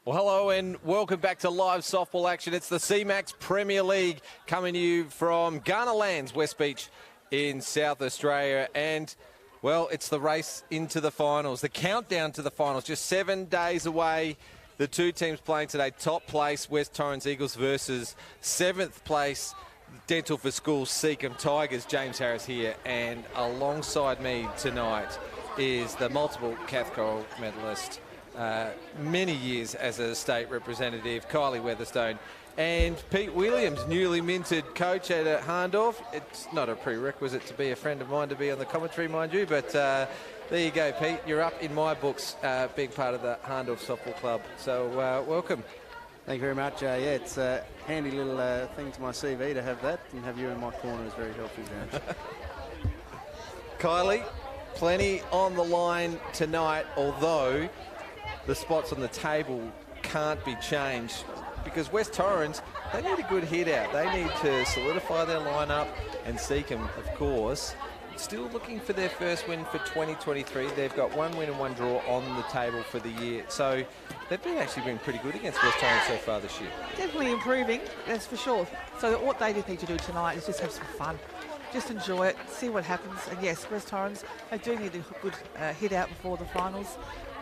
Well, hello and welcome back to live softball action. It's the CMAX Premier League coming to you from Ghana Lands, West Beach in South Australia. And, well, it's the race into the finals, the countdown to the finals, just 7 days away. The two teams playing today, top place West Torrens Eagles versus 7th place Dental for Schools Seacombe Tigers. James Harris here, and alongside me tonight is the multiple Cathcart medalist, many years as a state representative, Kylie Weatherstone, and Pete Williams, newly minted coach at Harndorf. It's not a prerequisite to be a friend of mine to be on the commentary, mind you, but there you go, Pete. You're up in my books, being part of the Harndorf Softball Club. So welcome. Thank you very much. Yeah, it's a handy little thing to my CV to have that, and have you in my corner is very helpful, James. Kylie, plenty on the line tonight, although the spots on the table can't be changed because West Torrens, they need a good hit out. They need to solidify their lineup, and Seacombe, of course, still looking for their first win for 2023. They've got 1 win and 1 draw on the table for the year. So they've actually been pretty good against West Torrens so far this year. Definitely improving, that's for sure. So what they just need to do tonight is just have some fun. Just enjoy it, see what happens. And yes, West Torrens, they do need a good hit out before the finals.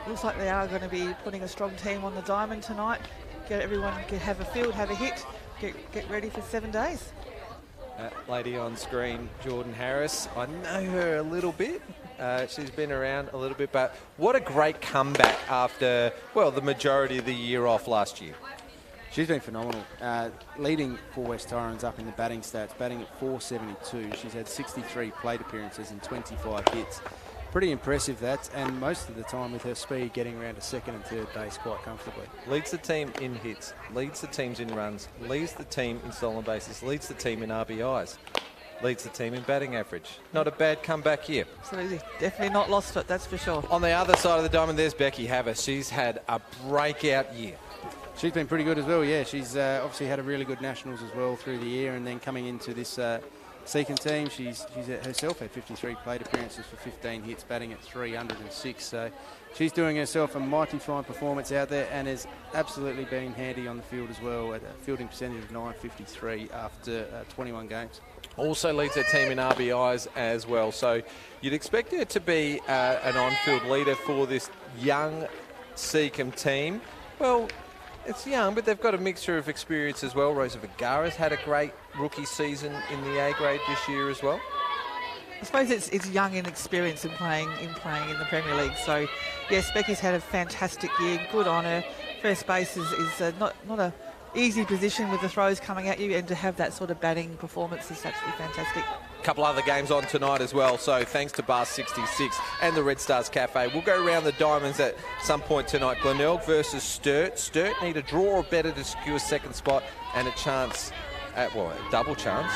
Looks like they are going to be putting a strong team on the diamond tonight. Get everyone, have a field, have a hit, get ready for 7 days. Lady on screen, Jordan Harris. I know her a little bit. She's been around a little bit, but what a great comeback after, well, the majority of the year off last year. She's been phenomenal. Leading for West Torrens up in the batting stats, batting at .472. She's had 63 plate appearances and 25 hits. Pretty impressive, that, and most of the time with her speed getting around to second and third base quite comfortably. Leads the team in hits, leads the teams in runs, leads the team in stolen bases, leads the team in RBIs, leads the team in batting average. Not a bad comeback here. Absolutely, definitely not lost it, that's for sure. On the other side of the diamond, there's Becky Havas. She's had a breakout year. She's been pretty good as well, yeah. She's obviously had a really good nationals as well through the year, and then coming into this Seacombe team, she's herself had 53 plate appearances for 15 hits, batting at .306. So she's doing herself a mighty fine performance out there, and has absolutely been handy on the field as well, at a fielding percentage of .953 after 21 games. Also leads her team in RBIs as well. So you'd expect her to be an on-field leader for this young Seacombe team. Well, it's young, but they've got a mixture of experience as well. Rosa Vergara's had a great rookie season in the A grade this year as well. I suppose it's young in experience in playing in the Premier League. So, yes, Becky's had a fantastic year. Good on her. First base is not a easy position with the throws coming at you, and to have that sort of batting performance is absolutely fantastic. A couple other games on tonight as well, so thanks to Bar 66 and the Red Stars Cafe. We'll go around the diamonds at some point tonight. Glenelg versus Sturt. Sturt need a draw or better to secure second spot, and a chance at, well, a double chance.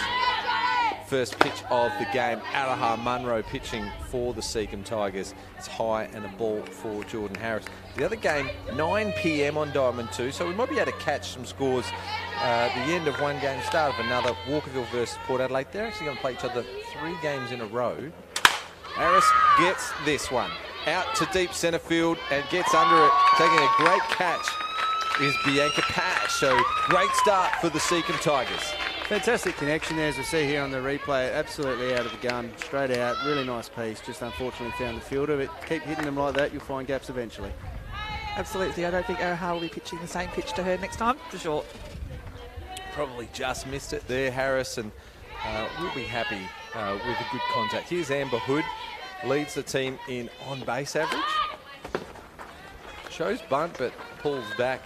First pitch of the game, Araha Munro pitching for the Seacombe Tigers. It's high and a ball for Jordan Harris. The other game, 9 p.m. on Diamond 2, so we might be able to catch some scores the end of one game, start of another. Walkerville versus Port Adelaide. They're actually going to play each other 3 games in a row. Harris gets this one. Out to deep centre field and gets under it. Taking a great catch is Bianca Pash. So great start for the Seacombe Tigers. Fantastic connection there, as we see here on the replay. Absolutely out of the gun, straight out. Really nice piece. Just unfortunately found the fielder. But keep hitting them like that, you'll find gaps eventually. Absolutely. I don't think Araha will be pitching the same pitch to her next time, for sure. Probably just missed it there, Harris, and we'll be happy with a good contact. Here's Amber Hood, leads the team in on-base average. Shows bunt, but pulls back.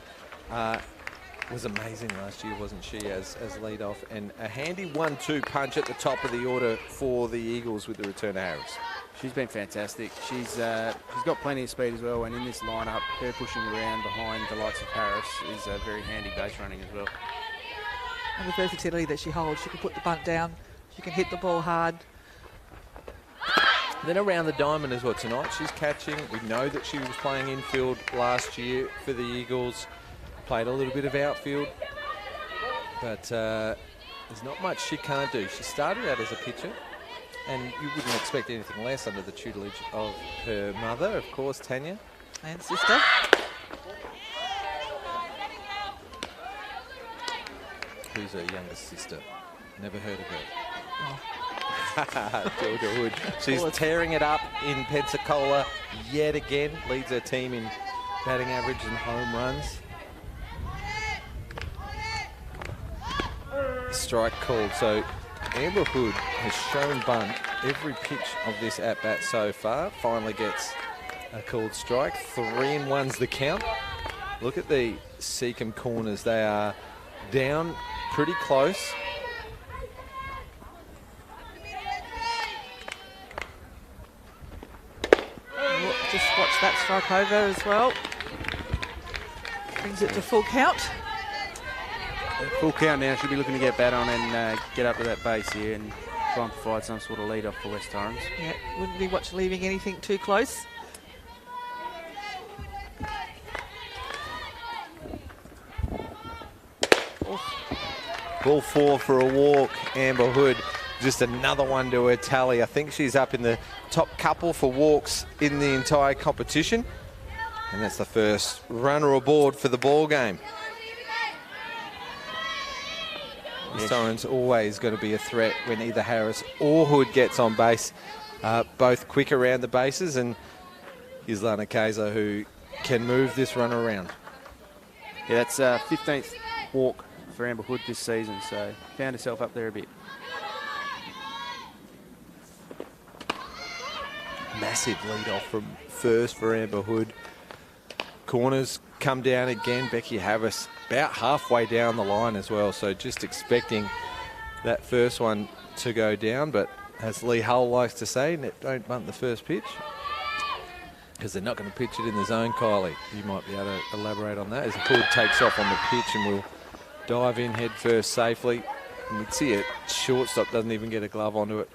Was amazing last year, wasn't she, as lead-off. And a handy 1-2 punch at the top of the order for the Eagles with the return of Harris. She's been fantastic. She's got plenty of speed as well, and in this lineup, her pushing around behind the likes of Harris is a very handy base running as well. And the versatility that she holds, she can put the bunt down, she can hit the ball hard. Then around the diamond as well tonight, she's catching. We know that she was playing infield last year for the Eagles. Played a little bit of outfield, but there's not much she can't do. She started out as a pitcher, and you wouldn't expect anything less under the tutelage of her mother, of course, Tanya. And sister. Who's her younger sister? Never heard of her. Georgia Hood. She's tearing it up in Pensacola yet again. Leads her team in batting average and home runs. Strike called. So Amber Hood has shown bunt every pitch of this at-bat so far. Finally gets a called strike. 3-1's the count. Look at the Seacombe corners. They are down pretty close. Just watch that strike over as well. Brings it to full count. Full count now. Should be looking to get bat on and get up to that base here and try and provide some sort of lead off for West Torrens. Yeah, wouldn't be watch leaving anything too close. Ball 4 for a walk. Amber Hood, just another one to her tally. I think she's up in the top couple for walks in the entire competition. And that's the first runner aboard for the ball game. Torrens always going to be a threat when either Harris or Hood gets on base. Both quick around the bases, and here's Lana Kaiser who can move this run around. Yeah, that's 15th walk for Amber Hood this season, so found herself up there a bit. Massive lead off from first for Amber Hood. Corners come down again. Becky Harris about halfway down the line as well, so just expecting that first one to go down, but as Lee Hull likes to say, don't bunt the first pitch, because they're not going to pitch it in the zone. Kylie, you might be able to elaborate on that as Hood takes off on the pitch and will dive in head first safely. And we'd see it, shortstop doesn't even get a glove onto it.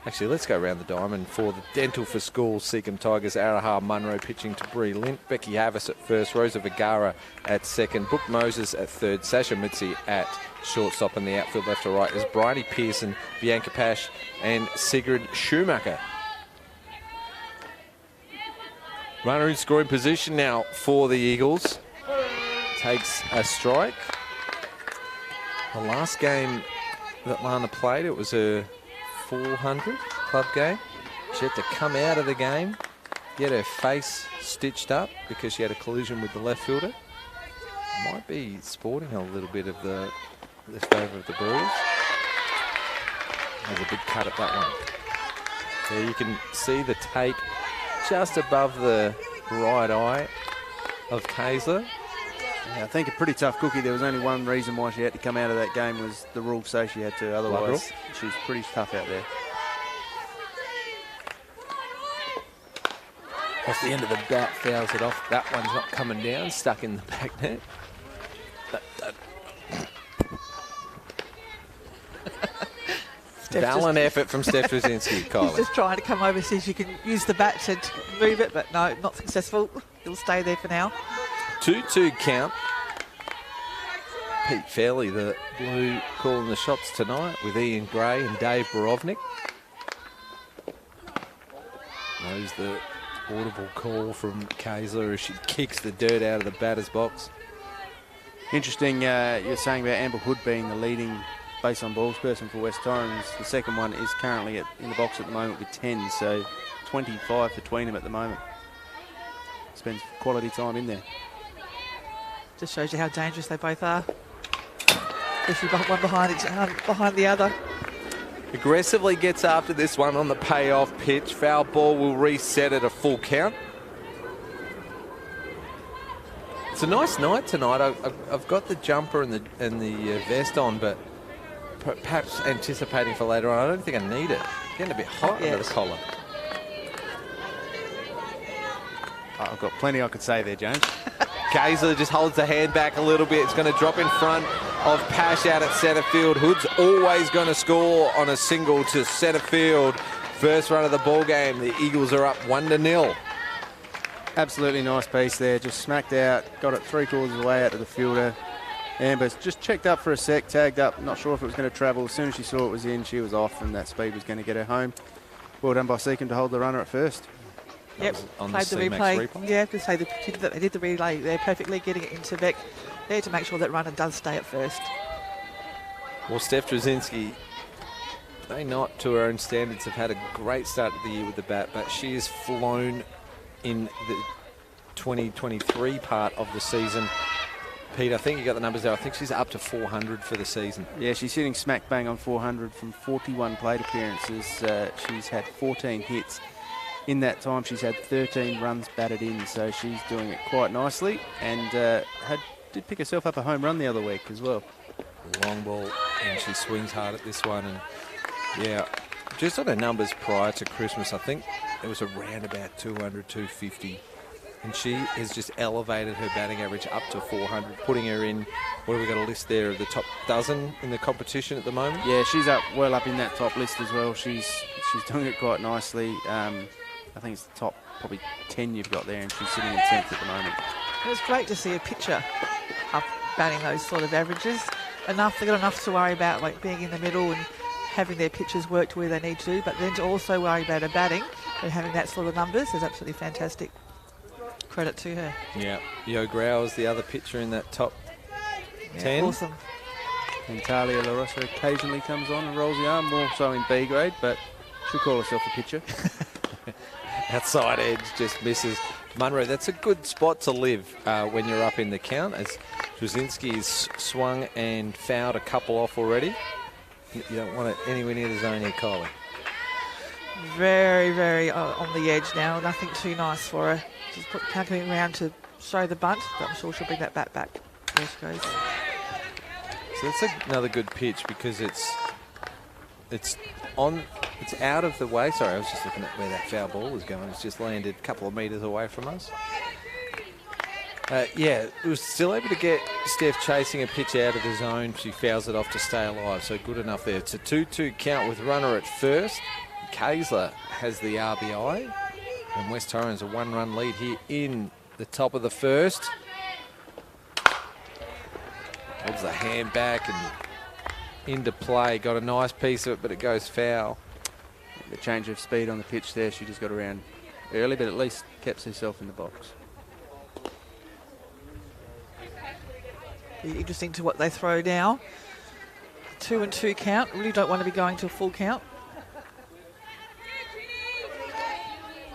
Actually, let's go around the diamond for the Dental for Schools Seacombe Tigers. Araha Munro pitching to Bree Lint. Becky Harris at first. Rosa Vergara at second. Brooke Moses at third. Sasha Mitzi at shortstop. And the outfield left to right is Bridie Pearson, Bianca Pash and Sigrid Schumacher. Runner in scoring position now for the Eagles. Takes a strike. The last game that Lana played, it was a 400 club game. She had to come out of the game, get her face stitched up because she had a collision with the left fielder. Might be sporting a little bit of the favour of the bruise. There's a big cut at that one. There you can see the tape just above the right eye of Kaiser. Yeah, I think a pretty tough cookie. There was only one reason why she had to come out of that game was the rules say she had to. Otherwise, she's pretty tough out there. Off the end of the bat, fouls it off. That one's not coming down, stuck in the back net. Valiant effort from Steph Brzezinski, Kylie. He's just trying to come over, see if you can use the bat to move it, but no, not successful. He'll stay there for now. 2-2 count. Pete Fairley, the blue, calling the shots tonight with Ian Gray and Dave Borovnik. Knows the audible call from Kaiser as she kicks the dirt out of the batter's box. Interesting, you're saying about Amber Hood being the leading base on balls person for West Torrens. The second one is currently in the box at the moment with 10, so 25 between them at the moment. Spends quality time in there. Just shows you how dangerous they both are. Especially one behind the other. Aggressively gets after this one on the payoff pitch. Foul ball will reset at a full count. It's a nice night tonight. I've got the jumper and the vest on, but perhaps anticipating for later on. I don't think I need it. Getting a bit hot under the collar. I've got plenty I could say there, James. Kaiser just holds the hand back a little bit. It's going to drop in front of Pash out at centre field. Hood's always going to score on a single to centre field. First run of the ball game. The Eagles are up 1-0. Absolutely nice piece there. Just smacked out. Got it 3/4 of the way out to the fielder. Amber's just checked up for a sec, tagged up. Not sure if it was going to travel. As soon as she saw it was in, she was off, and that speed was going to get her home. Well done by Seacombe to hold the runner at first. Yep, on played the the CMAX replay. Yeah, to say they did the relay there perfectly, getting it into Beck there to make sure that runner does stay at first. Well, Steph Trzynski, they not to her own standards have had a great start to the year with the bat, but she has flown in the 2023 part of the season. Pete, I think you got the numbers there. I think she's up to 400 for the season. Yeah, she's sitting smack bang on 400 from 41 plate appearances. She's had 14 hits. In that time, she's had 13 runs batted in, so she's doing it quite nicely, and did pick herself up a home run the other week as well. Long ball, and she swings hard at this one. And yeah, just on her numbers prior to Christmas, I think it was around about 200, 250. And she has just elevated her batting average up to 400, putting her in, what have we got a list there of the top dozen in the competition at the moment? Yeah, she's well up in that top list as well. She's doing it quite nicely. I think it's the top probably 10 you've got there, and she's sitting in 10th at the moment. It was great to see a pitcher up batting those sort of averages. They've got enough to worry about, like being in the middle and having their pitches work to where they need to, but then to also worry about her batting and having that sort of numbers is absolutely fantastic. Credit to her. Yeah, Yo Grau is the other pitcher in that top 10. Awesome. And Talia LaRosa occasionally comes on and rolls the arm, more so in B grade, but she'll call herself a pitcher. Outside edge just misses. Munro, that's a good spot to live when you're up in the count, as Trzynski's swung and fouled a couple off already. You don't want it anywhere near the zone here, Kylie. Very, very on the edge now. Nothing too nice for her. She's coming around to show the bunt, but I'm sure she'll bring that bat back. There she goes. So that's another good pitch because it's out of the way. Sorry, I was just looking at where that foul ball was going. It's just landed a couple of metres away from us. Yeah, it was still able to get Steph chasing a pitch out of the zone. She fouls it off to stay alive, so good enough there. It's a 2-2 count with runner at first. Kaysler has the RBI, and West Torrens a one-run lead here in the top of the first. Holds the hand back and into play. Got a nice piece of it, but it goes foul. The change of speed on the pitch there, she just got around early, but at least kept herself in the box. Be interesting to what they throw now. 2-2 count. Really don't want to be going to a full count.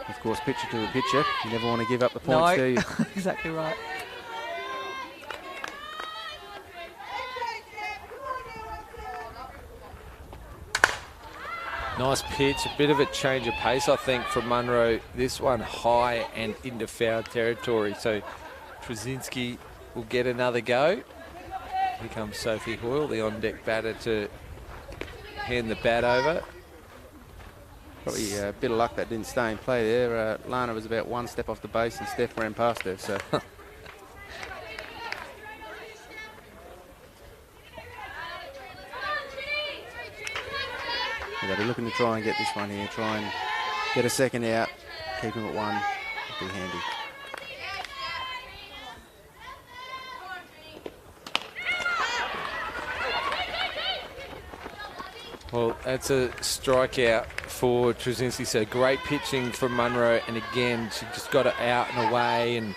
Of course, pitcher to a pitcher. You never want to give up the points, do you? Exactly right. Nice pitch, a bit of a change of pace, I think, from Munro. This one high and into foul territory. So Trzynski will get another go. Here comes Sophie Hoyle, the on-deck batter, to hand the bat over. Probably a bit of luck that didn't stay in play there. Lana was about one step off the base and Steph ran past her. So. They'll be looking to try and get this one here, try and get a second out, keep him at one, be handy. Well, that's a strikeout for Trzynski. So great pitching from Munro, and again, she just got it out and away and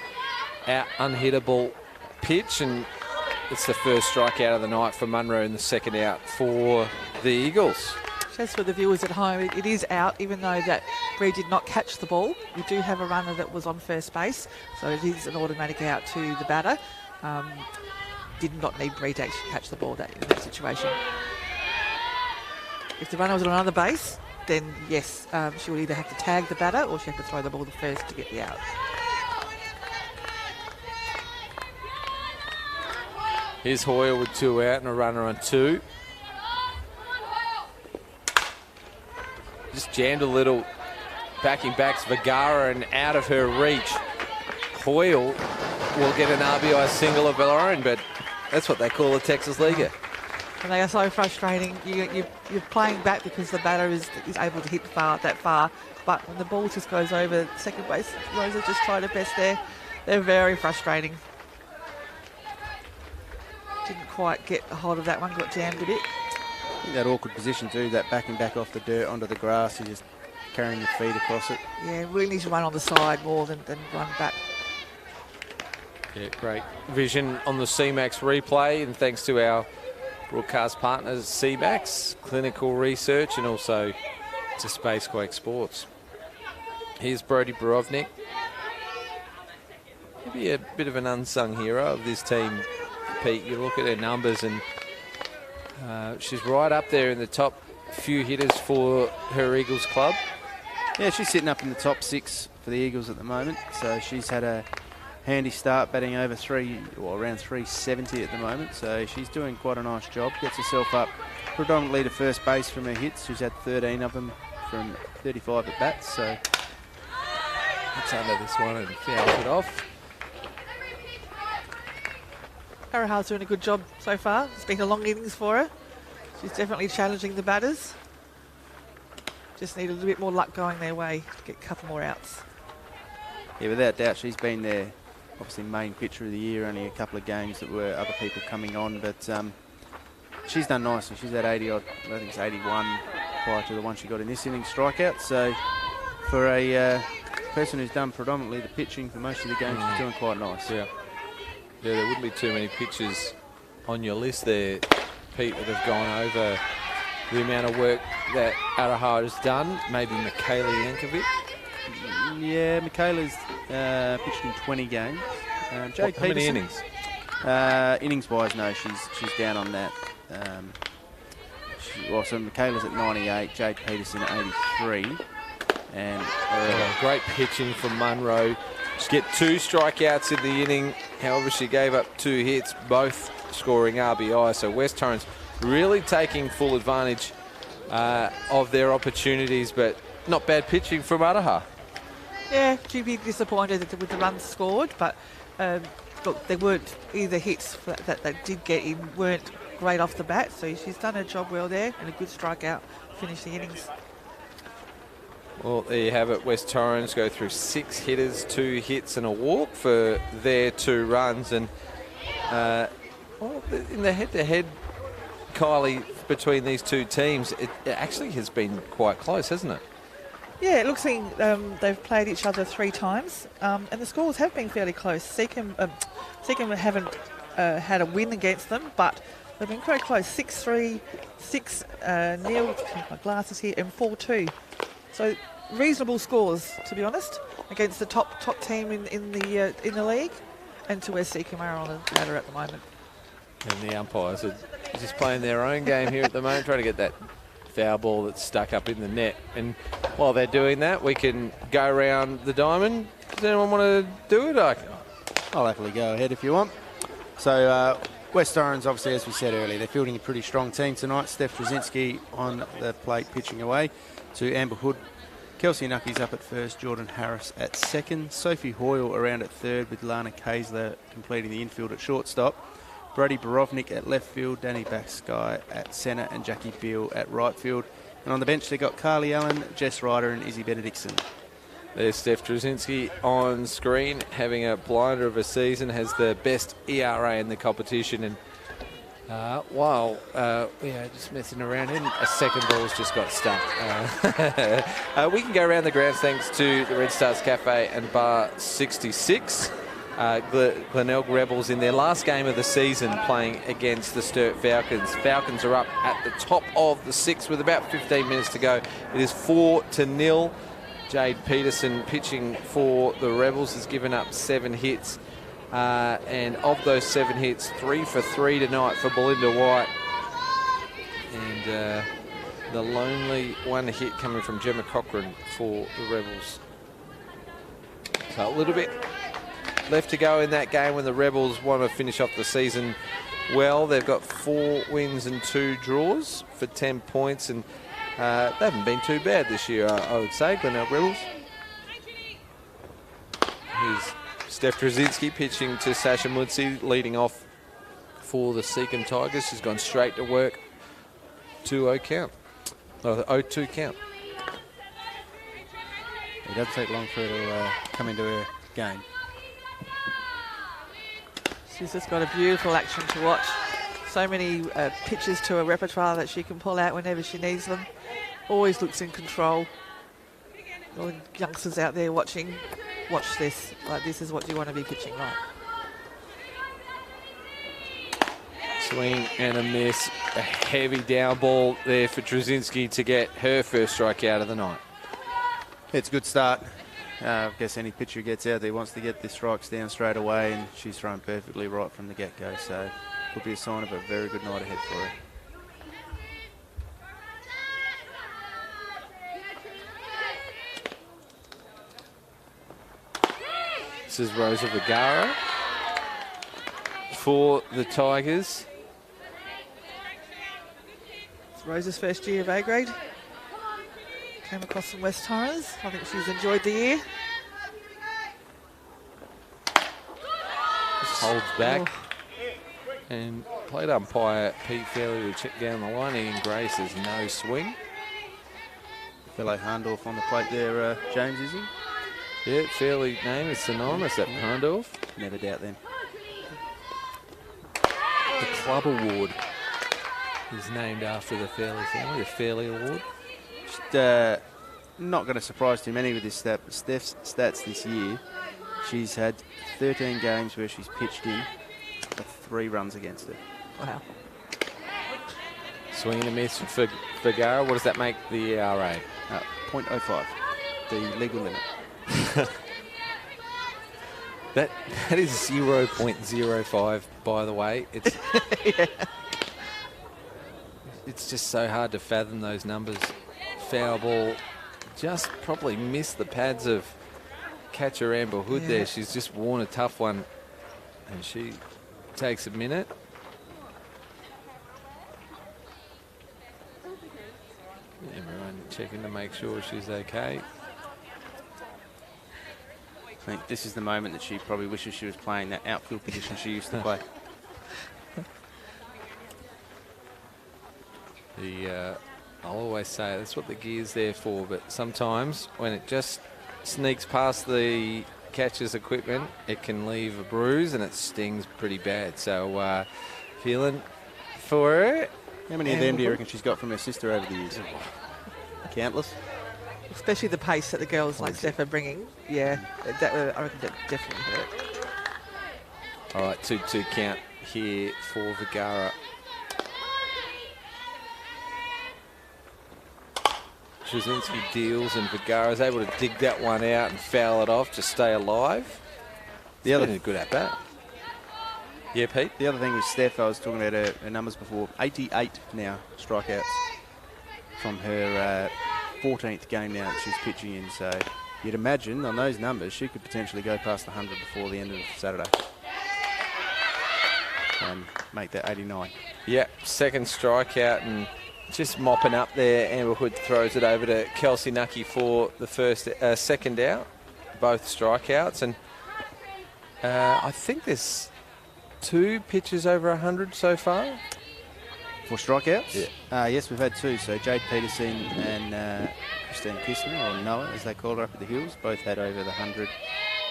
out unhittable pitch, and it's the first strikeout of the night for Munro and the second out for the Eagles. Just for the viewers at home, it is out, even though that Bree did not catch the ball. We do have a runner that was on first base, so it is an automatic out to the batter. Did not need Bree to actually catch the ball in that situation. If the runner was on another base, then yes, she would either have to tag the batter or she had to throw the ball the first to get the out. Here's Hoyle with two out and a runner on two. Just jammed a little, backing backs Vergara and out of her reach. Hoyle will get an RBI single of her own, but that's what they call a Texas leaguer. And they are so frustrating. You're playing back because the batter is able to hit that far, but when the ball just goes over second base, Rosa just tried her best there. They're very frustrating. Didn't quite get a hold of that one, got jammed a bit. That awkward position too, that backing back off the dirt onto the grass, you're just carrying your feet across it. Yeah, really need to run on the side more than run back. Yeah, great vision on the CMAX replay, and thanks to our broadcast partners CMAX, Clinical Research, and also to Spacequake Sports. Here's Brodie Borovnik. Maybe a bit of an unsung hero of this team, Pete. You look at her numbers and she's right up there in the top few hitters for her Eagles club. Yeah, she's sitting up in the top 6 for the Eagles at the moment. So she's had a handy start, batting over around 370 at the moment. So she's doing quite a nice job. Gets herself up predominantly to first base from her hits. She's had 13 of them from 35 at bats. So it's under this one and fouls it off. Araha's doing a good job so far. It's been a long innings for her. She's definitely challenging the batters. Just need a little bit more luck going their way to get a couple more outs. yeah, without doubt, she's been their obviously main pitcher of the year. Only a couple of games that were other people coming on, but she's done nicely. She's had 80 odd, I think it's 81 prior to the one she got in this innings strikeout. So for a person who's done predominantly the pitching for most of the games, she's doing quite nice. Yeah, there wouldn't be too many pitchers on your list there, Pete, that have gone over the amount of work that Araha has done. Maybe Michaela Yankovic. Yeah, Michaela's pitched in 20 games. Jade How many innings? Innings-wise, no, she's down on that. So Michaela's at 98, Jade Peterson at 83. And great pitching from Munro. She get 2 strikeouts in the inning. However, she gave up 2 hits, both scoring RBI. So West Torrens really taking full advantage of their opportunities, but not bad pitching from Araha. Yeah, she'd be disappointed with the runs scored, but look, there weren't either hits that they did get in weren't great off the bat, so she's done her job well there and a good strikeout to finish the innings. Well, there you have it. West Torrens go through 6 hitters, 2 hits and a walk for their 2 runs. And in the head-to-head, Kylie, between these 2 teams, it actually has been quite close, hasn't it? Yeah, it looks like they've played each other 3 times, and the scores have been fairly close. Seacombe haven't had a win against them, but they've been very close. 6-3, 6-0, my glasses here, and 4-2. So reasonable scores, to be honest, against the top team in the league, and to where Seacombe are on the ladder at the moment. And the umpires are just playing their own game here at the moment, trying to get that foul ball that's stuck up in the net. And while they're doing that, we can go around the diamond. Does anyone want to do it? I'll happily go ahead if you want. So West Torrens, obviously, as we said earlier, they're fielding a pretty strong team tonight. Steph Brzezinski on the plate pitching away to Amber Hood. Kelsey Nucky's up at first, Jordan Harris at second, Sophie Hoyle around at third with Lana Kaysler completing the infield at shortstop. Brodie Borovnik at left field, Danny Backsky at centre and Jackie Beale at right field. And on the bench they've got Carly Allen, Jess Ryder and Izzy Benedictson. There's Steph Drzezinski on screen, having a blinder of a season, has the best ERA in the competition. And just messing around, and a second ball's just got stuck. We can go around the grounds thanks to the Red Stars Cafe and Bar 66. Glenelg Rebels in their last game of the season playing against the Sturt Falcons. Falcons are up at the top of the 6th with about 15 minutes to go. It is 4-0. Jade Peterson pitching for the Rebels has given up 7 hits. And of those 7 hits, 3 for 3 tonight for Belinda White. And the lonely 1 hit coming from Gemma Cochran for the Rebels. So a little bit left to go in that game when the Rebels want to finish off the season well. They've got 4 wins and 2 draws for 10 points, and they haven't been too bad this year, I would say, Glenelg Rebels. Here's Steph Drzezinski pitching to Sasha Mutsi, leading off for the Seacombe Tigers. She's gone straight to work. 2-0 count. 0-2 count. It doesn't take long for her to come into her game. She's just got a beautiful action to watch. So many pitches to her repertoire that she can pull out whenever she needs them. Always looks in control. All the youngsters out there watching, watch this. Like, this is what you want to be pitching like. Swing and a miss. A heavy down ball there for Trzynski to get her first strikeout of the night. It's a good start. I guess any pitcher who gets out there wants to get the strikes down straight away, and she's thrown perfectly right from the get-go. So could be a sign of a very good night ahead for her. This is Rosa Vergara for the Tigers. It's Rosa's first year of A grade. Came across from West Torrens. I think she's enjoyed the year. Holds back. And plate umpire Pete Fairley will check down the line. Ian Grace is no swing. Fellow Harndorf on the plate there, James, is he? Yeah, Fairley name is synonymous at Harndorf. Never doubt them. The club award is named after the Fairley family, the Fairley Award. Just, not going to surprise too many with this Steph's stats this year. She's had 13 games where she's pitched in for 3 runs against her. Wow. Swing and a miss for Vergara. What does that make the ERA? 0.05, the legal limit. That is 0.05, by the way. It's Yeah. it's just so hard to fathom those numbers. Foul ball just probably missed the pads of catcher Amber Hood Yeah. there. She's just worn a tough one, and she takes a minute. Everyone checking to make sure she's okay. I think this is the moment that she probably wishes she was playing that outfield position she used to play. I'll always say that's what the gear's there for, but sometimes when it just sneaks past the catcher's equipment, it can leave a bruise and it stings pretty bad. So feeling for her. How many of them do you reckon she's got from her sister over the years? Countless. Especially the pace that the girls like Steph are bringing. Yeah, I reckon that definitely hurt. All right, 2-2 count here for Vergara. Trzynski deals and Vergara is able to dig that one out and foul it off to stay alive. The other a good at bat. Yeah, Pete? The other thing with Steph, I was talking about her numbers before, 88 now strikeouts from her 14th game now that she's pitching in. So you'd imagine on those numbers she could potentially go past 100 before the end of Saturday and make that 89. Yeah, second strikeout and just mopping up there. Amber Hood throws it over to Kelsey Nucky for the second out, both strikeouts. And I think there's 2 pitches over 100 so far. For strikeouts? Yeah. Yes, we've had 2. So Jade Peterson and Christine Kistner, or Noah as they call her up at the Hills, both had over the 100.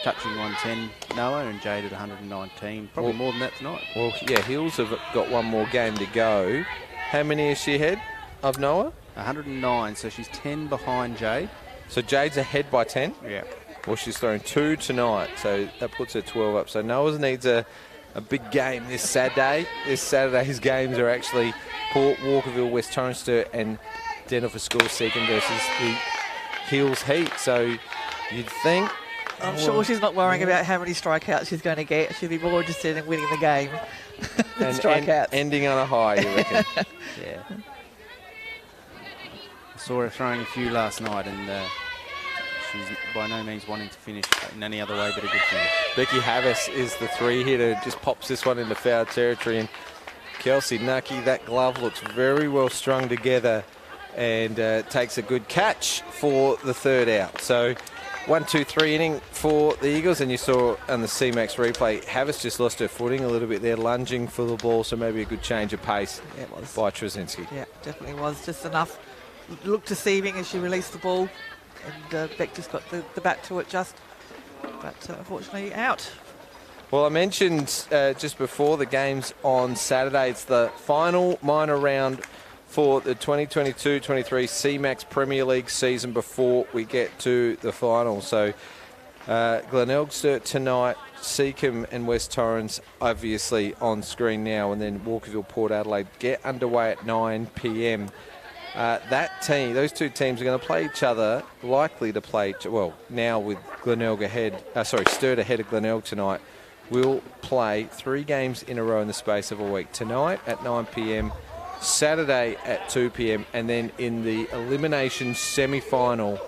Touching 110, Noah, and Jade at 119. Probably more than that tonight. Well, yeah, Hills have got one more game to go. How many is she ahead of Noah? 109, so she's 10 behind Jade. So Jade's ahead by 10? Yeah. Well, she's thrown 2 tonight, so that puts her 12 up. So Noah needs a big game this Saturday. This Saturday's games are actually Port, Walkerville, West Torrens and Denver School Seacombe versus the Hills Heat. So you'd think... I'm sure she's not worrying about how many strikeouts she's going to get. She'll be more interested in winning the game than strikeouts. Ending on a high, you reckon? Yeah. I saw her throwing a few last night, and she's by no means wanting to finish in any other way but a good finish. Becky Havas is the 3-hitter, just pops this one into foul territory. And Kelsey Nucky, that glove looks very well strung together and takes a good catch for the third out. So 1-2-3 inning for the Eagles, and you saw on the CMAX replay, Havas just lost her footing a little bit there, lunging for the ball, so maybe a good change of pace by Trzynski. Yeah, definitely was. Just enough. Looked deceiving as she released the ball, and Beck just got the bat to it just, but unfortunately out. Well, I mentioned just before the games on Saturday, it's the final minor round for the 2022-23 CMAX Premier League season before we get to the final. So Glenelg tonight, Seacombe and West Torrens obviously on screen now, and then Walkerville, Port Adelaide get underway at 9 p.m. That team, those two teams are going to play each other, likely to play, well, now with Glenelg ahead, Sturt ahead of Glenelg tonight, will play 3 games in a row in the space of a week. Tonight at 9 p.m, Saturday at 2 p.m, and then in the elimination semi-final,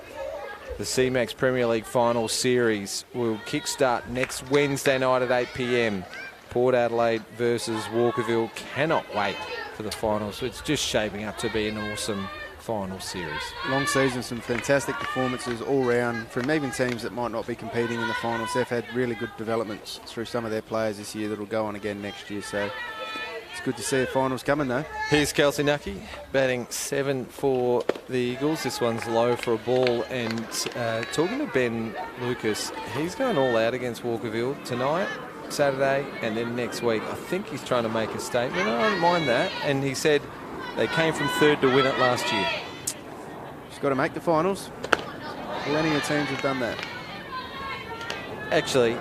the CMAX Premier League Final Series will kickstart next Wednesday night at 8 p.m. Port Adelaide versus Walkerville. Cannot wait for the final. So it's just shaping up to be an awesome final series. Long season, some fantastic performances all round from even teams that might not be competing in the finals. They've had really good developments through some of their players this year that will go on again next year. So it's good to see the finals coming though. Here's Kelsey Nucky batting 7 for the Eagles. This one's low for a ball, and talking to Ben Lucas, he's going all out against Walkerville tonight, Saturday, and then next week. I think he's trying to make a statement. I don't mind that. And he said they came from 3rd to win it last year. Just got to make the finals. Plenty of teams have done that. Actually,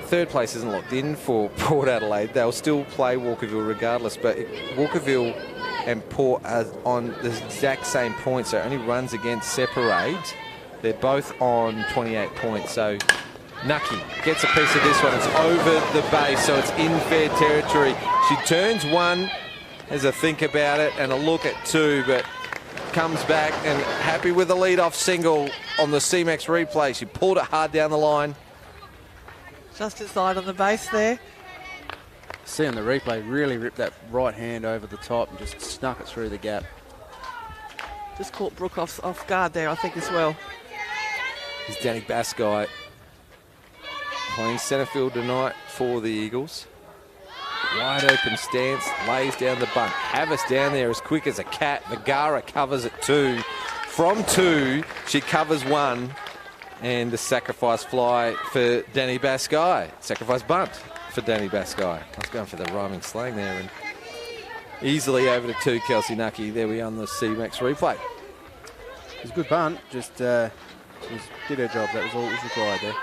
3rd place isn't locked in for Port Adelaide. They'll still play Walkerville regardless, but Walkerville and Port are on the exact same points, so only runs against separate. They're both on 28 points, so Nucky gets a piece of this one. It's over the base, so it's in fair territory. She turns 1, has a think about it, and a look at 2, but comes back and happy with the lead-off single on the CMAX replay. She pulled it hard down the line. Just inside on the base there. See on the replay, really ripped that right hand over the top and just snuck it through the gap. Just caught Brooke off guard there, I think, as well. Here's Danny Baskai playing centre field tonight for the Eagles. Wide open stance, lays down the bunt. Havas down there as quick as a cat. Vergara covers it 2. From 2, she covers 1. And the sacrifice fly for Danny Baskai. Sacrifice bunt for Danny Baskai. I was going for the rhyming slang there. And easily over to 2, Kelsey Nucky. There we are on the CMAX replay. It was a good bunt, just did her job. That was all that was required there.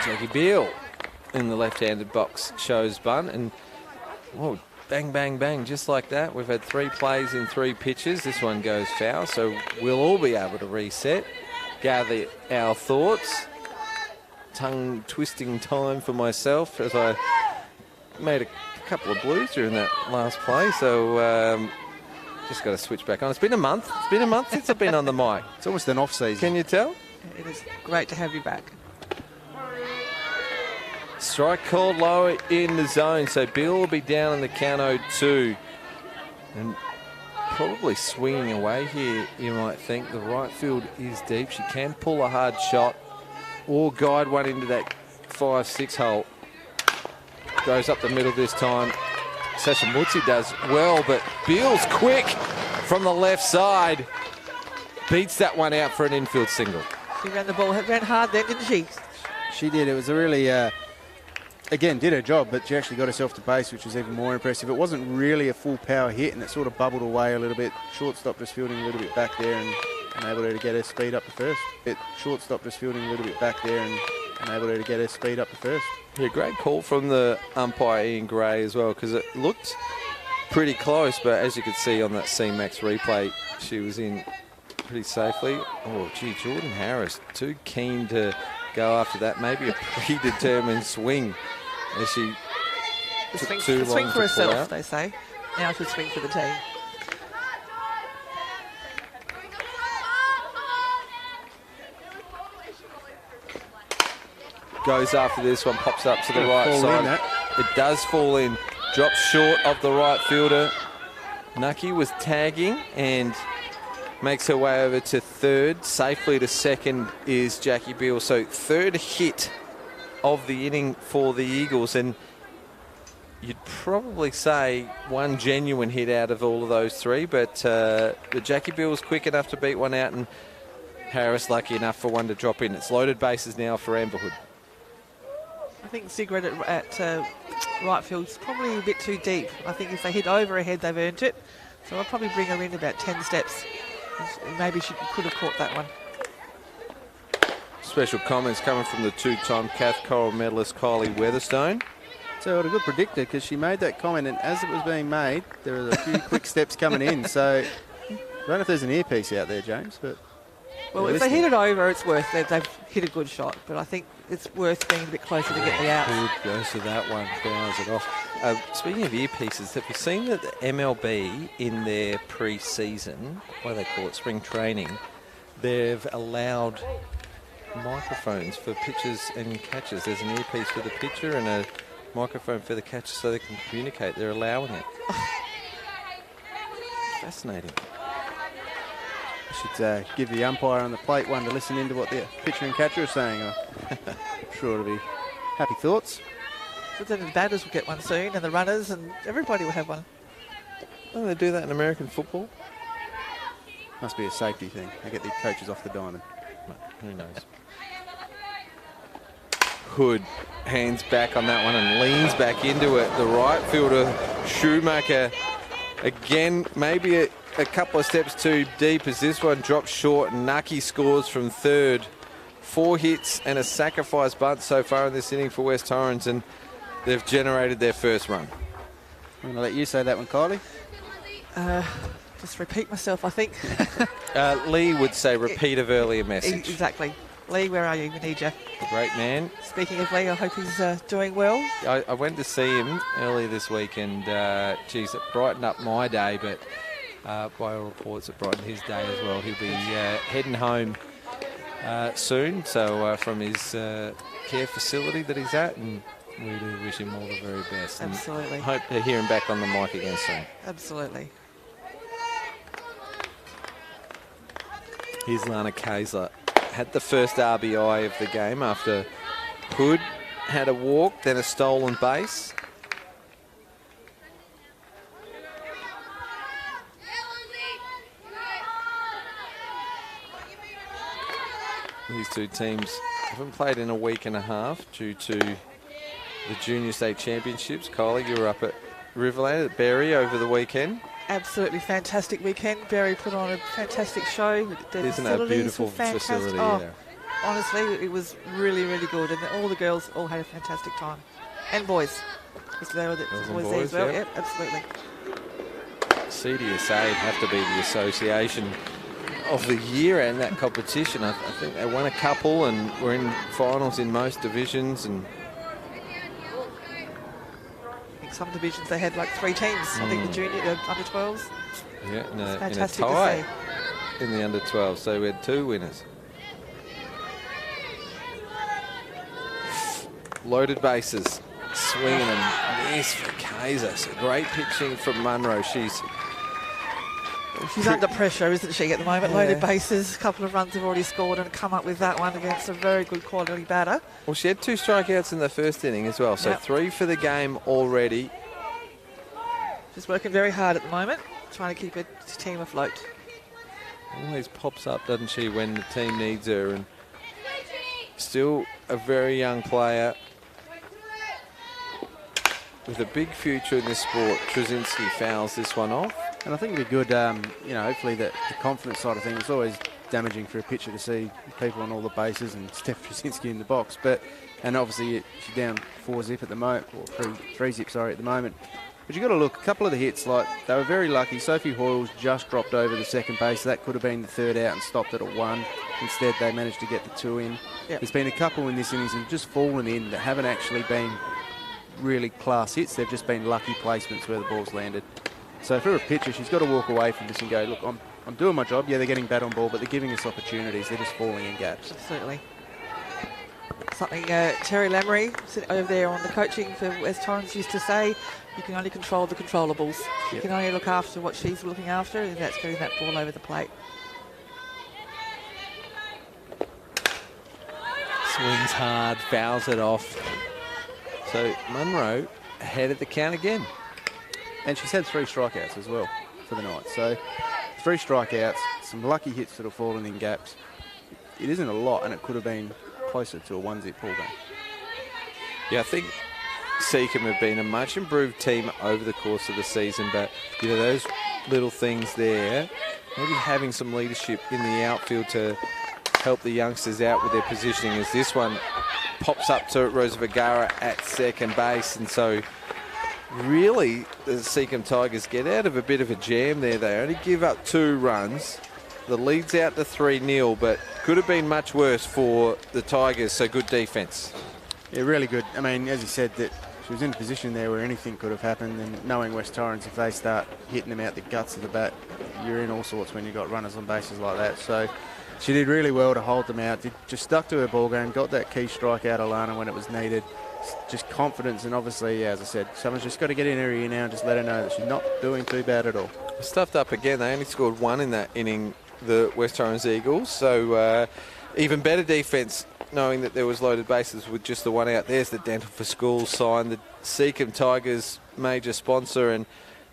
Jackie Beale in the left-handed box shows bunt, and whoa, bang, bang, bang, just like that. We've had 3 plays in 3 pitches. This one goes foul, so we'll all be able to reset, gather our thoughts. Tongue-twisting time for myself as I made a couple of blues during that last play, so just got to switch back on. It's been a month. It's been a month since I've been on the mic. It's almost an off-season. Can you tell? It is great to have you back. Strike called low in the zone, so Bill will be down in the count 0-2. And probably swinging away here, you might think. The right field is deep. She can pull a hard shot or guide one into that 5-6 hole. Goes up the middle this time. Sasha Mutsi does well, but Bill's quick from the left side. Beats that one out for an infield single. She ran the ball, ran hard then, didn't she? She did. It was a really, again, did her job, but she actually got herself to base, which was even more impressive. It wasn't really a full power hit, and it sort of bubbled away a little bit. Shortstop just fielding a little bit back there and enabled her to get her speed up to first. Shortstop just fielding a little bit back there and enabled her to get her speed up to first. Yeah, great call from the umpire Ian Gray as well, because it looked pretty close, but as you could see on that CMAX replay, she was in pretty safely. Oh, gee, Jordan Harris, too keen to go after that. Maybe a predetermined swing as she took too long swing for to herself, pull out. they say. Now she'll swing for the team. Goes after this one, pops up to the It'll right fall side. in, that. It does fall in. Drops short of the right fielder. Nucky was tagging and makes her way over to 3rd. Safely to 2nd is Jackie Beale. So 3rd hit of the inning for the Eagles. And you'd probably say one genuine hit out of all of those 3. But Jackie Beale was quick enough to beat one out, and Harris lucky enough for one to drop in. It's loaded bases now for Amberhood. I think Sigrid at right field's probably a bit too deep. I think if they hit over her head, they've earned it. So I'll probably bring her in about 10 steps. Maybe she could have caught that one. Special comments coming from the two-time Cath Coral medalist Kylie Weatherstone. So what a good predictor, because she made that comment, and as it was being made, there were a few quick steps coming in. So I don't know if there's an earpiece out there, James, but... Well, if they hit it over, it's worth it. They've hit a good shot, but I think it's worth being a bit closer to get the out. Good goes to that one, fouls it off. Speaking of earpieces, have you seen that the MLB in their pre-season, what do they call it, spring training, they've allowed microphones for pitchers and catchers. There's an earpiece for the pitcher and a microphone for the catcher so they can communicate. They're allowing it. Fascinating. Should give the umpire on the plate one to listen into what the pitcher and catcher are saying. I'm sure it'll be happy thoughts. But then the batters will get one soon, and the runners, and everybody will have one. Don't they do that in American football? Must be a safety thing. They get the coaches off the diamond. Who knows? Hood hands back on that one and leans back into it. The right fielder, Schumacher, again, maybe a couple of steps too deep as this one drops short. Nucky scores from third. 4 hits and a sacrifice bunt so far in this inning for West Torrens, and they've generated their first run. I'm going to let you say that one, Kylie. Just repeat myself, I think. Lee would say repeat of earlier message. Exactly. Lee, where are you? We need you. Great man. Speaking of Lee, I hope he's doing well. I went to see him earlier this week, and geez, it brightened up my day, but by all reports it brightened his day as well. He'll be heading home soon, so from his care facility that he's at, and we do wish him all the very best. Absolutely. And hope to hear him back on the mic again soon. Absolutely. Here's Lana Kayser. Had the first RBI of the game after Hood had a walk, then a stolen base. These two teams haven't played in a week and a half due to the Junior State Championships. Kylie, you were up at Riverland at Berry over the weekend. Absolutely fantastic weekend. Berry put on a fantastic show. Isn't that a beautiful facility? Oh, Yeah. honestly, it was really, really good. And all the girls all had a fantastic time. And boys. Because there were the boys there as well. Yep. Yep, absolutely. CDSA would have to be the association of the year and that competition. I think they won a couple and were in finals in most divisions. And Some divisions they had like 3 teams. I think the junior, the under 12s. yeah, in a Fantastic to tie see. in the under 12. So we had 2 winners. Loaded bases, swinging and miss for Kayser. So great pitching from Munro. She's under pressure, isn't she, at the moment? Yeah. Loaded bases, a couple of runs have already scored and come up with that one against a very good quality batter. Well, she had 2 strikeouts in the first inning as well. So Yep. 3 for the game already. She's working very hard at the moment, trying to keep her team afloat. Always pops up, doesn't she, when the team needs her. And still a very young player with a big future in this sport. Trzynski fouls this one off. And I think it'd be good, hopefully the confidence side of things is always damaging for a pitcher to see people on all the bases and Steph Trzynski in the box. And obviously she's down 4-zip at the moment, or 3-zip, sorry, at the moment. But you've got to look, a couple of the hits, like they were very lucky. Sophie Hoyles just dropped over the second base. That could have been the third out and stopped it at 1. Instead, they managed to get the 2 in. Yep. There's been a couple in this innings that have just fallen in that haven't actually been really class hits. They've just been lucky placements where the ball's landed. So for a pitcher, she's got to walk away from this and go, look, I'm doing my job. Yeah, they're getting bat on ball, but they're giving us opportunities. They're just falling in gaps. Absolutely. Something Terry Lamery sitting over there on the coaching for West Torrens used to say, you can only control the controllables. You Yep. can only look after what she's looking after, and that's getting that ball over the plate. Swings hard, fouls it off. So Munro ahead of the count again. And she's had 3 strikeouts as well for the night. So 3 strikeouts, some lucky hits that have fallen in gaps. It isn't a lot, and it could have been closer to a 1-zip ball game. Yeah, I think Seacombe have been a much improved team over the course of the season, but those little things there, maybe having some leadership in the outfield to help the youngsters out with their positioning, as this one pops up to Rosa Vergara at second base. And so really the Seacombe Tigers get out of a bit of a jam there. They only give up 2 runs. The lead's out to 3-0, but could have been much worse for the Tigers, so good defence. Yeah, really good. I mean, as you said, that she was in a position there where anything could have happened, and knowing West Torrens, if they start hitting them out the guts of the bat, you're in all sorts when you've got runners on bases like that. So she did really well to hold them out, just stuck to her ball game, got that key strike out of Lana when it was needed. Just confidence, and obviously, as I said, someone's just got to get in her ear now and just let her know that she's not doing too bad at all. Stuffed up again. They only scored 1 in that inning, the West Torrens Eagles, so even better defence, knowing that there was loaded bases with just the 1 out. There's the Dental for Schools sign, the Seacombe Tigers major sponsor,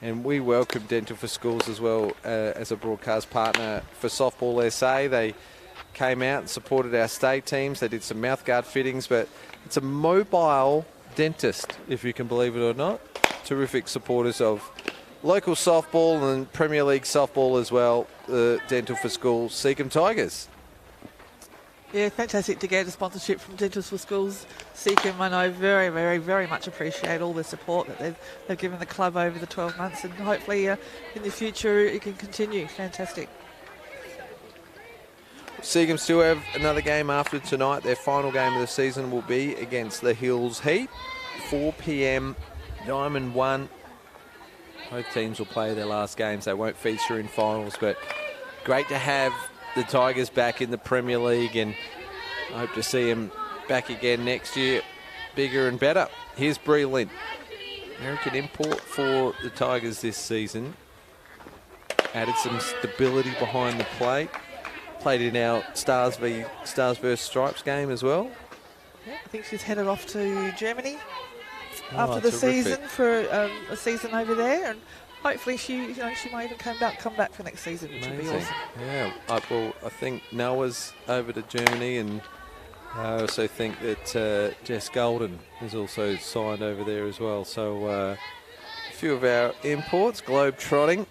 and we welcome Dental for Schools as well as a broadcast partner for Softball SA. They came out and supported our state teams. They did some mouthguard fittings, but it's a mobile dentist, if you can believe it or not. Terrific supporters of local softball and Premier League softball as well, the Dental for Schools Seacombe Tigers. Yeah, fantastic to get a sponsorship from Dentists for Schools. Seacombe, I know, very, very, very much appreciate all the support that they've given the club over the 12 months, and hopefully in the future it can continue. Fantastic. Seacombe still have another game after tonight. Their final game of the season will be against the Hills Heat. 4 p.m, Diamond 1. Both teams will play their last games. They won't feature in finals, but great to have the Tigers back in the Premier League, and I hope to see them back again next year, bigger and better. Here's Bree Lynn, American import for the Tigers this season. Added some stability behind the plate. Played in our Stars vs Stripes game as well. Yeah, I think she's headed off to Germany after the terrific season for a season over there, and hopefully she might even come back for next season, which would be awesome. Yeah, well, I think Noah's over to Germany, and I also think that Jess Golden is also signed over there as well. So a few of our imports globe trotting,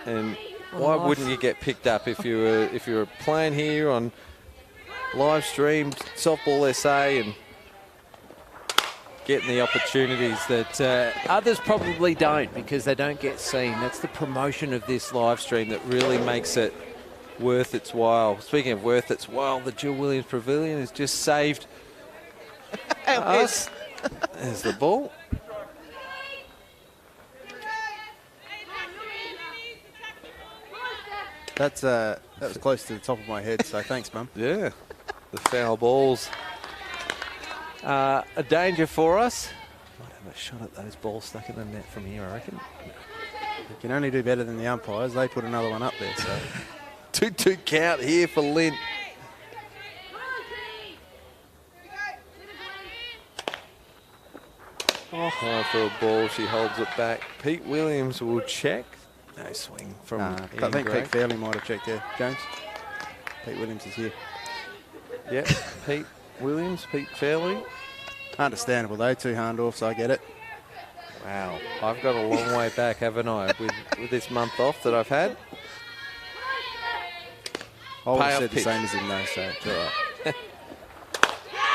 and why wouldn't you get picked up if you were playing here on live streamed Softball SA and getting the opportunities that others probably don't, because they don't get seen. That's the promotion of this live stream that really makes it worth its while. Speaking of worth its while, the Jill Williams Pavilion has just saved us. There's the ball. That was close to the top of my head, so thanks, Mum. Yeah, the foul balls. A danger for us. Might have a shot at those balls stuck in the net from here, I reckon. You can only do better than the umpires. They put another one up there. So 2-2 count here for Lynn. High for a ball. She holds it back. Pete Williams will check. No swing from I think Pete Fairley might have checked there, James. Pete Williams is here. Yep, Pete Williams, Pete Fairley. Understandable though, 2 handoffs, I get it. Wow, I've got a long way back, haven't I, with this month off that I've had. I would have Payoff said the pitch. same as him though, so it's all right.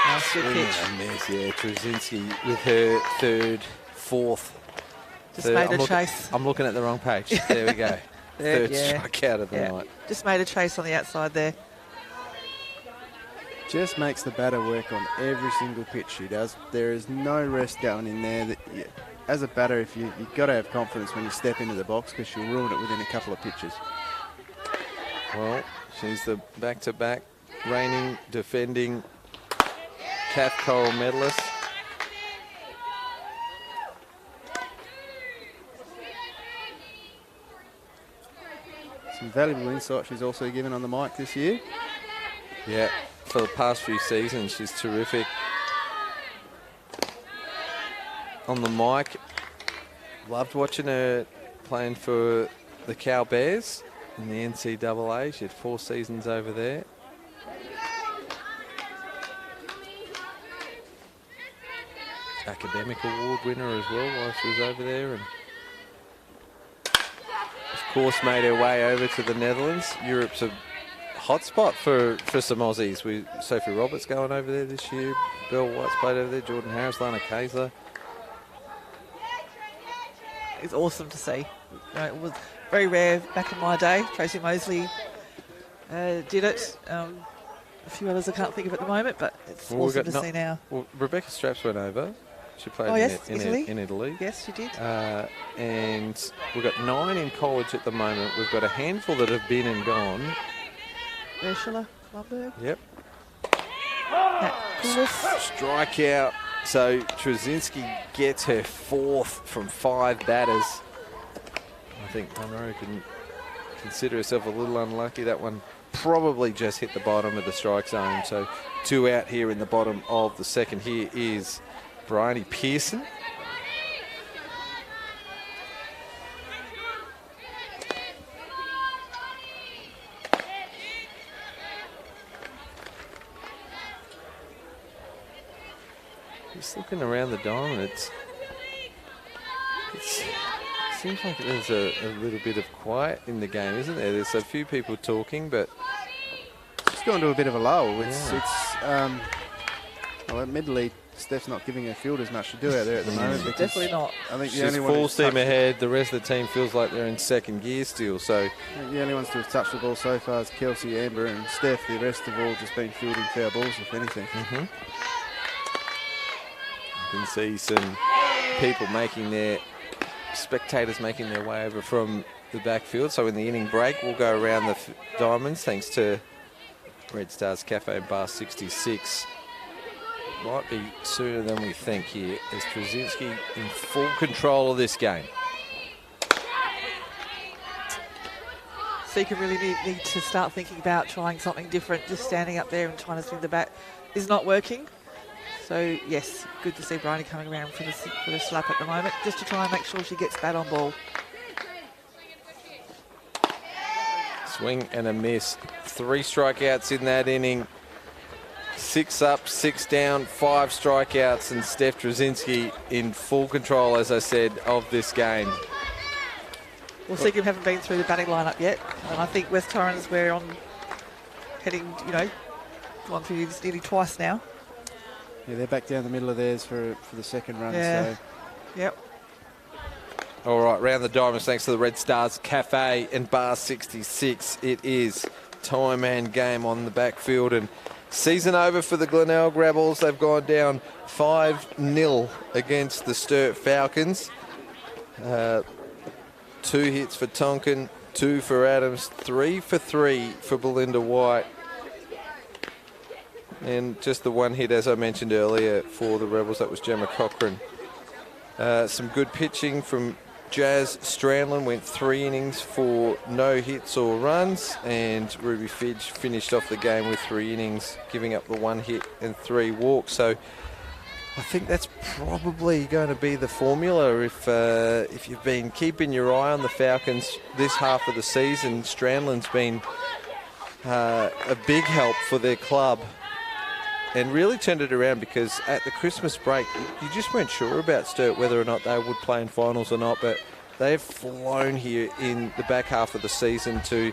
Nice good pitch. And there's, yeah, Trzynski with her 3rd, 4th. Just made a chase. I'm looking at the wrong page. There we go. There, 3rd yeah. strikeout of the Yeah. night. Just made a chase on the outside there. Just makes the batter work on every single pitch she does. There is no rest going in there. As a batter, you've got to have confidence when you step into the box, because she'll ruin it within a couple of pitches. Well, she's the back-to-back reigning, defending Cath Coral medalist. Some valuable insight she's also given on the mic this year. Yeah, for the past few seasons, she's terrific on the mic. Loved watching her playing for the Cow Bears in the NCAA. She had 4 seasons over there. Academic award winner as well while she was over there, and of course made her way over to the Netherlands. Europe's a hot spot for some Aussies. Sophie Roberts going over there this year. Bill White's played over there. Jordan Harris, Lana Kayser. It's awesome to see. It was very rare back in my day. Tracy Mosley did it. A few others I can't think of at the moment, but it's awesome to see now. Well, Rebecca Straps went over. She played in Italy. Yes, she did. And we've got 9 in college at the moment. We've got a handful that have been and gone. Ursula Lumberg. Yep. Strikeout. So Trzynski gets her 4th from 5 batters. I think Monroe can consider herself a little unlucky. That one probably just hit the bottom of the strike zone. So 2 out here in the bottom of the second. Here is Bryony Pearson. Just looking around the diamond, it seems like there's a little bit of quiet in the game, isn't there? There's a few people talking, but it's gone to a bit of a lull. Well, admittedly, Steph's not giving her field as much to do out there at the moment. Definitely not. I think she's full steam ahead. The rest of the team feels like they're in second gear still. So the only ones to have touched the ball so far is Kelsey, Amber, and Steph. The rest have all just been fielding foul balls, if anything. You can see some people spectators making their way over from the backfield. So in the inning break, we'll go around the diamonds thanks to Red Stars Cafe and Bar 66. Might be sooner than we think here as Trzynski in full control of this game. Seacombe really need to start thinking about trying something different. Just standing up there and trying to swing the bat is not working. So, yes, good to see Bryony coming around for the slap at the moment, just to try and make sure she gets bat on ball. Swing and a miss. 3 strikeouts in that inning. 6 up, 6 down, 5 strikeouts, and Steph Trzynski in full control, as I said, of this game. Well, Seacombe haven't been through the batting lineup yet, and I think West Torrens, we're on heading, gone through this nearly twice now. Yeah, they're back down the middle of theirs for the second run. Yeah. So. Yep. All right, round the diamonds thanks to the Red Stars Cafe and Bar 66. It is time and game on the backfield, and season over for the Glenelg Rebels. They've gone down 5-0 against the Sturt Falcons. 2 hits for Tonkin, 2 for Adams, 3 for 3 for Belinda White. And just the 1 hit, as I mentioned earlier, for the Rebels. That was Gemma Cochran. Some good pitching from Jazz Strandland. Went 3 innings for no hits or runs. And Ruby Fidge finished off the game with 3 innings, giving up the 1 hit and 3 walks. So I think that's probably going to be the formula. If you've been keeping your eye on the Falcons this half of the season, Strandland's been a big help for their club. And really turned it around, because at the Christmas break, you just weren't sure about Sturt whether or not they would play in finals or not. But they've flown here in the back half of the season to,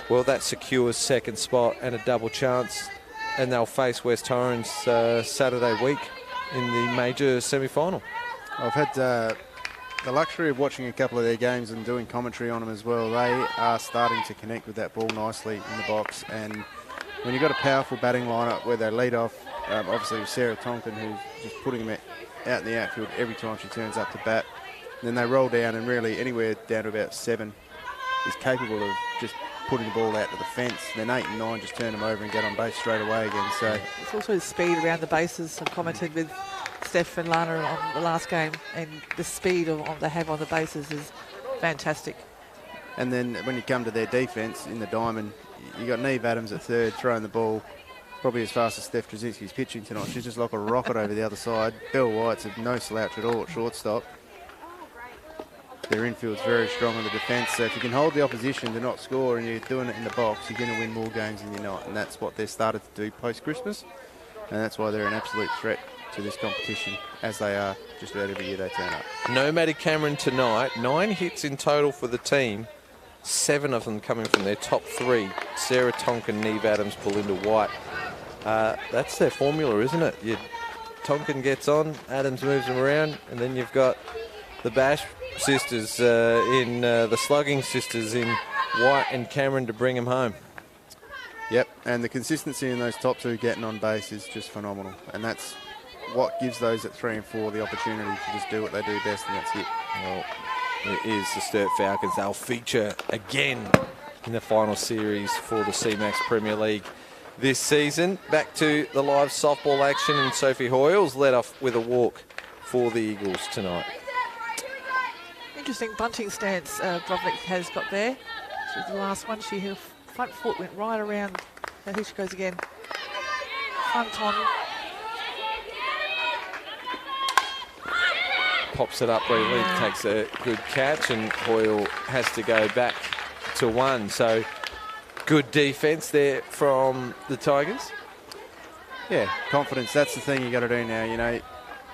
well, that secures second spot and a double chance. And they'll face West Torrens Saturday week in the major semi-final. I've had the luxury of watching a couple of their games and doing commentary on them as well. They are starting to connect with that ball nicely in the box, and when you've got a powerful batting lineup where they lead off, obviously with Sarah Tonkin, who's just putting them out in the outfield every time she turns up to bat. And then they roll down, and really anywhere down to about 7 is capable of just putting the ball out to the fence. And then 8 and 9 just turn them over and get on base straight away again. So it's also the speed around the bases. I've commented with Steph and Lana on the last game, and the speed they have on the bases is fantastic. And then when you come to their defence in the diamond, you got Neve Adams at third, throwing the ball probably as fast as Steph Trzynski's pitching tonight. She's just like a rocket over the other side. Belle White's of no slouch at all at shortstop. Their infield's very strong on the defence, so if you can hold the opposition to not score and you're doing it in the box, you're going to win more games than you're not. And that's what they've started to do post-Christmas, and that's why they're an absolute threat to this competition, as they are just about every year they turn up. Nomadic Cameron tonight, 9 hits in total for the team. 7 of them coming from their top 3. Sarah Tonkin, Neve Adams, Belinda White. That's their formula, isn't it? Tonkin gets on, Adams moves them around, and then you've got the Bash sisters the slugging sisters in White and Cameron to bring them home. Yep, and the consistency in those top 2 getting on base is just phenomenal. And that's what gives those at 3 and 4 the opportunity to just do what they do best, and that's hit. Well, it is the Sturt Falcons. They'll feature again in the final series for the CMAX Premier League this season. Back to the live softball action, and Sophie Hoyles led off with a walk for the Eagles tonight. Interesting bunting stance Brovnik has got there. She's the last one. Her front foot went right around. So here she goes again. Front on. Pops it up, Lee takes a good catch, and Hoyle has to go back to 1. So good defence there from the Tigers. Yeah, confidence. That's the thing you got to do now. You know,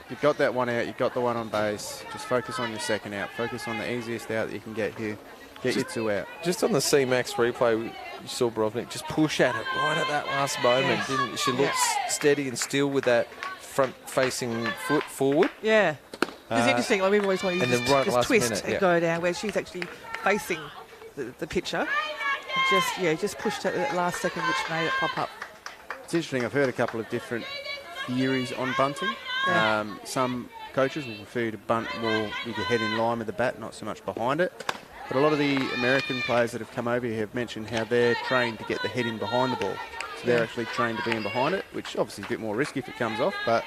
you've got that one out, you've got the one on base. Just focus on your second out. Focus on the easiest out that you can get here. Get your 2 out. Just on the CMAX replay, you saw Brovnik just push at it right at that last moment, didn't she? Looked steady and still with that front-facing foot forward. Yeah. It's interesting. Like we've always wanted to just twist minute, and go down, where she's actually facing the pitcher. And just pushed at that last second, which made it pop up. It's interesting. I've heard a couple of different theories on bunting. Yeah. Some coaches will prefer you to bunt more with your head in line with the bat, not so much behind it. But a lot of the American players that have come over here have mentioned how they're trained to get the head in behind the ball. So they're actually trained to be in behind it, which obviously is a bit more risky if it comes off, but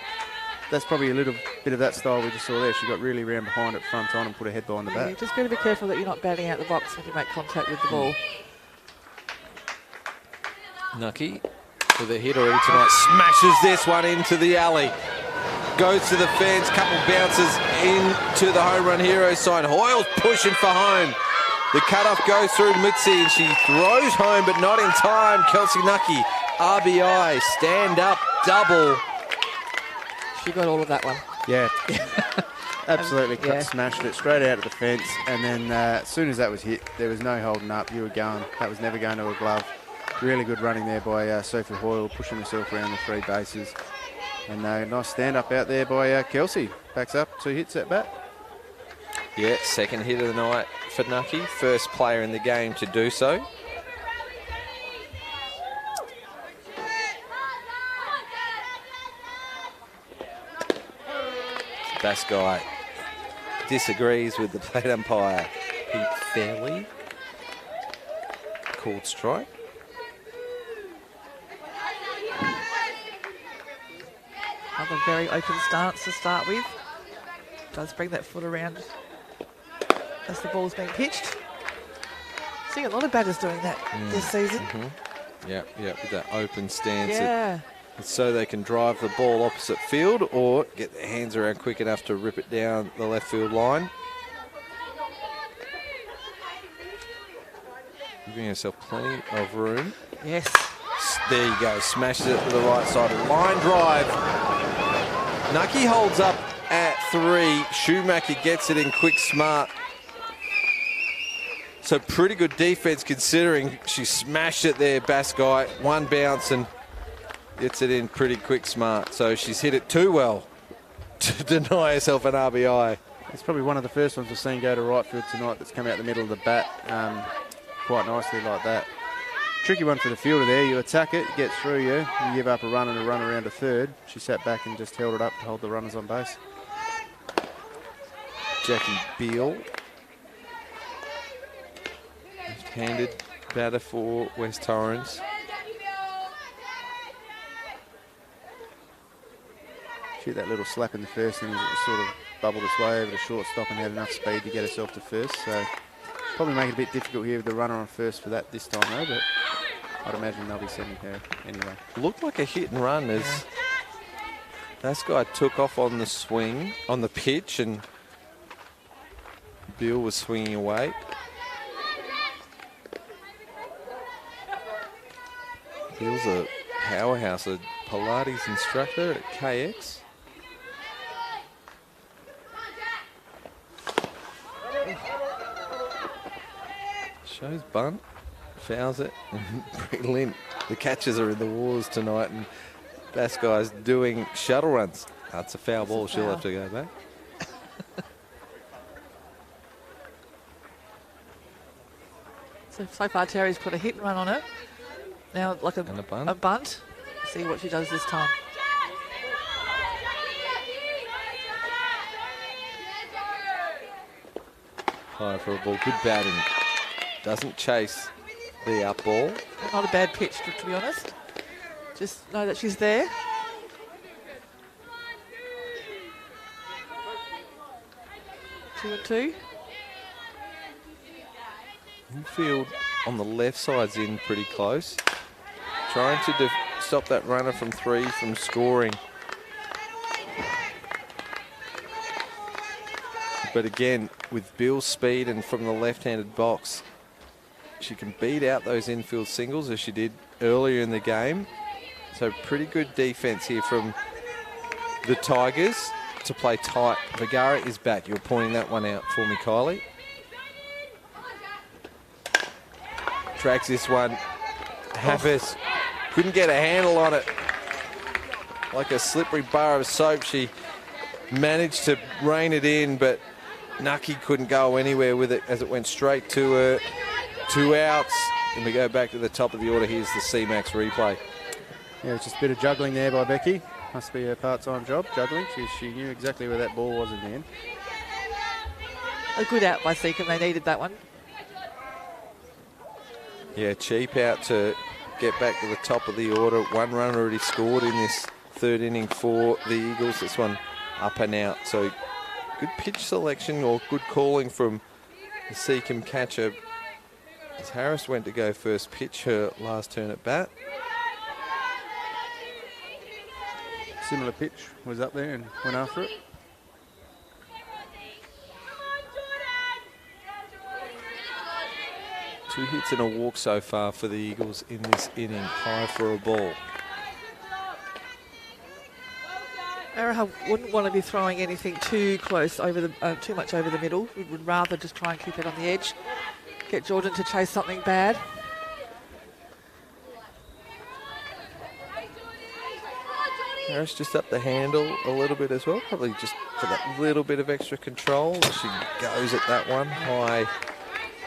that's probably a little bit of that style we just saw there. She got really round behind it, front on, and put her head behind the bat. You just got to be careful that you're not batting out the box when you make contact with the ball. Nucky with a hit already tonight. Smashes this one into the alley. Goes to the fence, couple bounces into the home run hero sign. Hoyle's pushing for home. The cutoff goes through Mitzi, and she throws home, but not in time. Kelsey Nucky, RBI, stand up, double. She got all of that one. Yeah, absolutely. Smashed it straight out of the fence, and then as soon as that was hit, there was no holding up. You were going. That was never going to a glove. Really good running there by Sophie Hoyle, pushing herself around the 3 bases. And nice stand-up out there by Kelsey. Backs up, 2 hits at bat. Yeah, second hit of the night for Nucky. First player in the game to do so. Bass guy disagrees with the plate umpire, Pete Fairley. Called strike. Another very open stance to start with. Does bring that foot around as the ball's being pitched. Seeing a lot of batters doing that this season. Yeah, with that open stance. Yeah. So they can drive the ball opposite field or get their hands around quick enough to rip it down the left field line. Giving herself plenty of room. Yes. There you go. Smashes it to the right side. Line drive. Nucky holds up at 3. Schumacher gets it in quick, smart. So pretty good defense considering she smashed it there, Bass guy. 1 bounce and gets it in pretty quick, smart. So she's hit it too well to deny herself an RBI. It's probably one of the first ones we've seen go to right field tonight that's come out the middle of the bat quite nicely like that. Tricky one for the fielder there. You attack it, it gets through you give up a run and a run around to third. She sat back and just held it up to hold the runners on base. Jackie Beale. Left-handed batter for West Torrens. She hit that little slap in the first innings. It sort of bubbled its way over the shortstop and had enough speed to get herself to first. So probably make it a bit difficult here with the runner on first for that this time though, but I'd imagine they'll be sending her anyway. Looked like a hit and run as this guy took off on the swing, on the pitch, and Bill was swinging away. Bill's a powerhouse, a Pilates instructor at KX. Shows bunt, fouls it. Brilliant. The catches are in the wars tonight, and Bass guy's doing shuttle runs. That's a foul ball. She'll have to go back. So far, Terry's put a hit and run on it. Now, like a bunt. See what she does this time. High for a ball. Good batting. Doesn't chase the up ball. Not a bad pitch, to be honest. Just know that she's there. Two and two. Infield on the left side's in pretty close. Trying to stop that runner from three from scoring. But again, with Bill's speed and from the left-handed box, she can beat out those infield singles as she did earlier in the game. So pretty good defense here from the Tigers to play tight. Vergara is back. You're pointing that one out for me, Kylie. Tracks this one. Hafiz couldn't get a handle on it. Like a slippery bar of soap, she managed to rein it in, but Nucky couldn't go anywhere with it as it went straight to her. 2 outs, and we go back to the top of the order. Here's the CMAX replay. Yeah, it's just a bit of juggling there by Becky. Must be her part-time job, juggling. She knew exactly where that ball was in the end. A good out by Seacombe. They needed that one. Yeah, cheap out to get back to the top of the order. One run already scored in this third inning for the Eagles. This one up and out. So good pitch selection or good calling from the Seacombe catcher. As Harris went to go first pitch, her last turn at bat. Similar pitch was up there and went after it. Two hits and a walk so far for the Eagles in this inning. High for a ball. Araha wouldn't want to be throwing anything too close over the too much over the middle. We would rather just try and keep it on the edge. Get Jordan to chase something bad. Harris just up the handle a little bit as well. Probably just for that little bit of extra control. She goes at that one high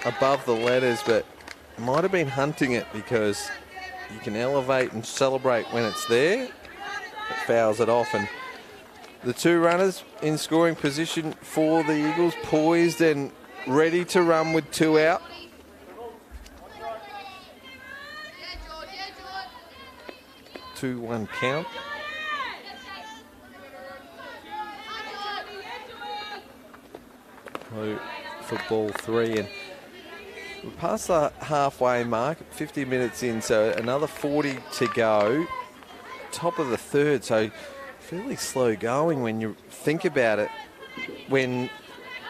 above the letters, but might have been hunting it because you can elevate and celebrate when it's there. It fouls it off, and the two runners in scoring position for the Eagles, poised and ready to run with 2 out. Two, 1 count. For ball 3, and we're past the halfway mark, 50 minutes in, so another 40 to go. Top of the third, so fairly slow going when you think about it. When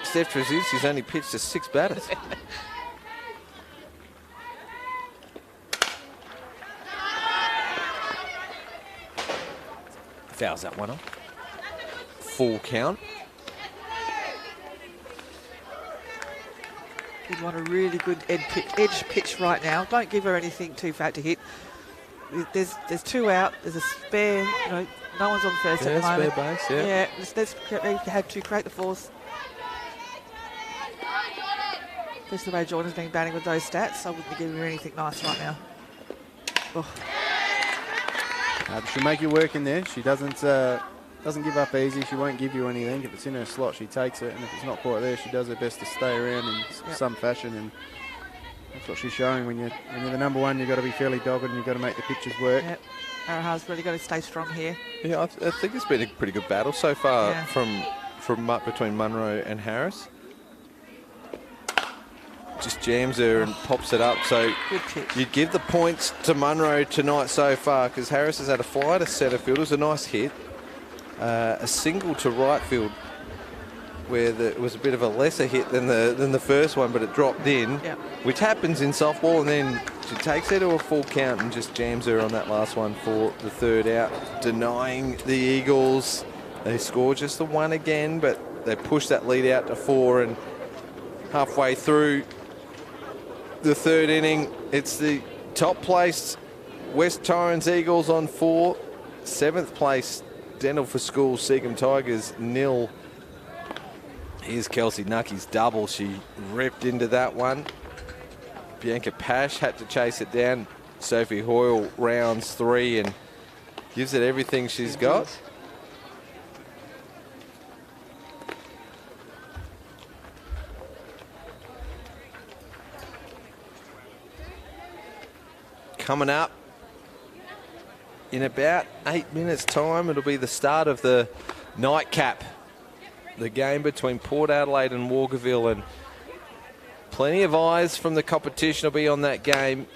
Steph Trzynski's only pitched to 6 batters. Fouls that one off. Full count. You'd want a really good edge pitch right now. Don't give her anything too fat to hit. There's 2 out. There's a spare. You know, no one's on first at the moment. Spare base. Yeah. Yeah. Let's have to create the force. That's the way Jordan's been batting with those stats. I wouldn't be giving her anything nice right now. Oh. She'll make you work in there. She doesn't give up easy. She won't give you anything. If it's in her slot, she takes it, and if it's not quite there, she does her best to stay around in some fashion, and that's what she's showing. When you're the number one, you've got to be fairly dogged, and you've got to make the pitches work. Yep. Araha's really got to stay strong here. Yeah, I think it's been a pretty good battle so far from between Munro and Harris. Just jams her and pops it up. So you'd give the points to Munro tonight so far, because Harris has had a fly to centre field. It was a nice hit. A single to right field, where it was a bit of a lesser hit than the first one, but it dropped in, which happens in softball, and then she takes her to a full count and just jams her on that last one for the 3rd out, denying the Eagles. They score just the 1 again, but they push that lead out to 4, and halfway through the third inning. It's the top place West Torrens Eagles on 4. 7th place Dental for Schools Seacombe Tigers 0. Here's Kelsey Nucky's double. She ripped into that one. Bianca Pash had to chase it down. Sophie Hoyle rounds 3 and gives it everything she's got. Coming up in about 8 minutes' time, it'll be the start of the nightcap. The game between Port Adelaide and Walkerville, and plenty of eyes from the competition will be on that game,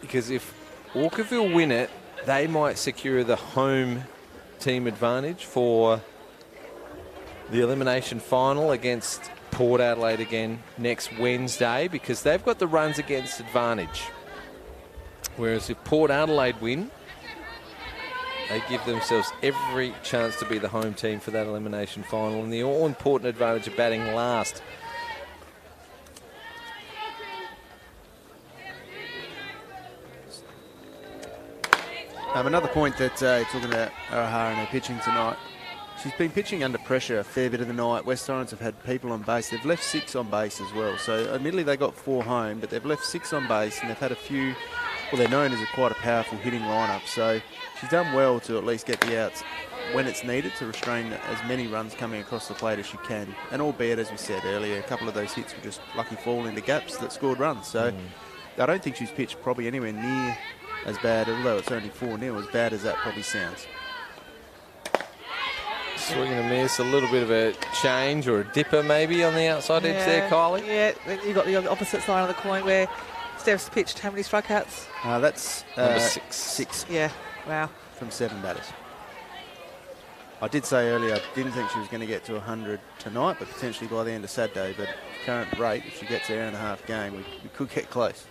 because if Walkerville win it, they might secure the home team advantage for the elimination final against Port Adelaide again next Wednesday, because they've got the runs against advantage. Whereas if Port Adelaide win, they give themselves every chance to be the home team for that elimination final, and the all-important advantage of batting last. Another point that talking about O'Hara and her pitching tonight, she's been pitching under pressure a fair bit of the night. West Torrens have had people on base. They've left 6 on base as well. So admittedly they got 4 home, but they've left 6 on base, and they've had a few. Well, they're known as quite a powerful hitting lineup. So she's done well to at least get the outs when it's needed to restrain as many runs coming across the plate as she can. And albeit, as we said earlier, a couple of those hits were just lucky fall into gaps that scored runs. So I don't think she's pitched probably anywhere near as bad, although it's only 4-0, as bad as that probably sounds. Swing and a miss, a little bit of a change or a dipper maybe on the outside edge there, Kylie. Yeah, then you've got the opposite side of the coin where Steph's pitched how many strikeouts? That's number 6. 6. Yeah, wow. From 7 batters. I did say earlier I didn't think she was going to get to 100 tonight, but potentially by the end of Saturday. But current rate, if she gets an hour and a half game, we could get close.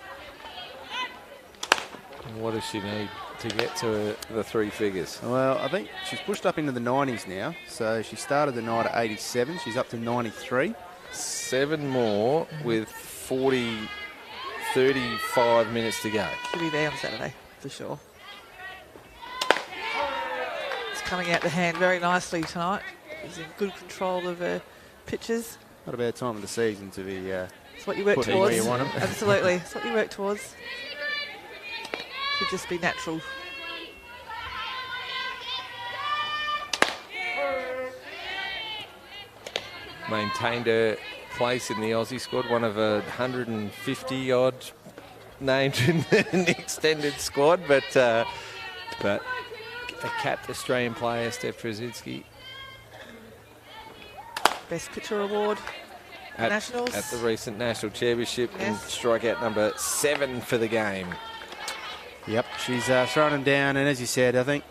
What does she need to get to the 3 figures? Well, I think she's pushed up into the 90s now. So she started the night at 87. She's up to 93. 7 more with 35 minutes to go. She'll be there on Saturday, for sure. It's coming out the hand very nicely tonight. She's in good control of her pitches. Not a bad time of the season to be It's what you work putting towards. where you want them. Absolutely. It's what you work towards. Should just be natural. Maintained her place in the Aussie squad, one of 150 odd named in the extended squad, but a capped Australian player, Steph Trzynski. Best pitcher award at Nationals. At the recent National Championship, Yes. and strikeout number 7 for the game. Yep, she's throwing them down, and as you said, I think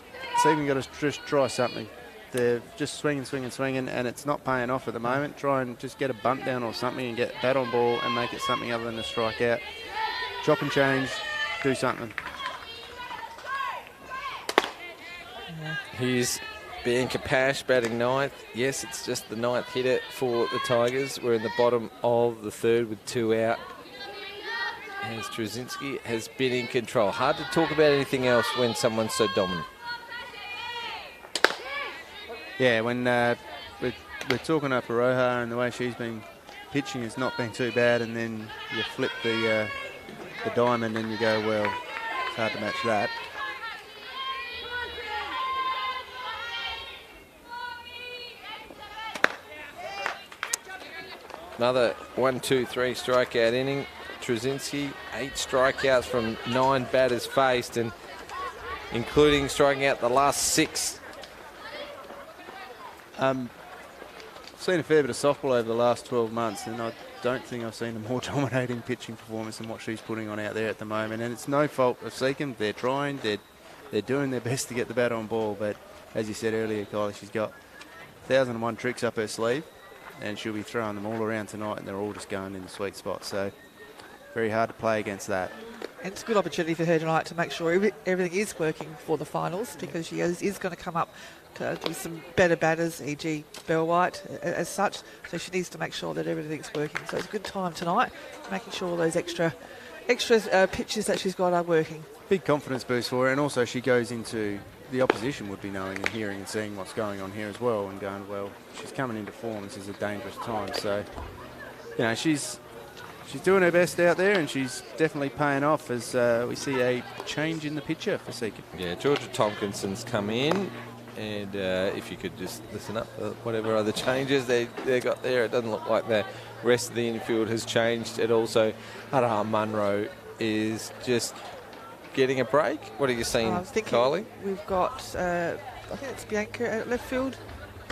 Seacombe got to just try something. They're just swinging, and it's not paying off at the moment. Try and just get a bunt down or something and get bat on ball and make it something other than a strikeout. Chop and change, do something. Here's Bianca Pash batting 9th. Yes, it's just the 9th hitter for the Tigers. We're in the bottom of the 3rd with 2 out. As Trzynski has been in control. Hard to talk about anything else when someone's so dominant. Yeah, when we're talking up Aroha and the way she's been pitching has not been too bad, and then you flip the diamond and you go, well, it's hard to match that. Another 1-2-3 strikeout inning. Trzynski, 8 strikeouts from 9 batters faced, and including striking out the last 6. Seen a fair bit of softball over the last 12 months, and I don't think I've seen a more dominating pitching performance than what she's putting on out there at the moment. And it's no fault of Seacombe. They're trying, they're doing their best to get the bat on ball, but as you said earlier, Kylie, she's got 1,001 tricks up her sleeve, and she'll be throwing them all around tonight, and they're all just going in the sweet spot. So very hard to play against that. And it's a good opportunity for her tonight to make sure everything is working for the finals, because she is going to come up with some better batters, e.g. Bell White, as such. So she needs to make sure that everything's working. So it's a good time tonight, making sure those extra extra pitches that she's got are working. Big confidence boost for her, and also she goes into the opposition would be knowing and hearing and seeing what's going on here as well, and going, well, she's coming into form. This is a dangerous time. So, you know, she's doing her best out there, and she's definitely paying off as we see a change in the picture for Seacombe. Yeah, Georgia Tompkinson's come in, and if you could just listen up for whatever other changes they got there, it doesn't look like the rest of the infield has changed at all. So Ara Munro is just getting a break. What are you seeing, Kylie? We've got, I think it's Bianca at left field.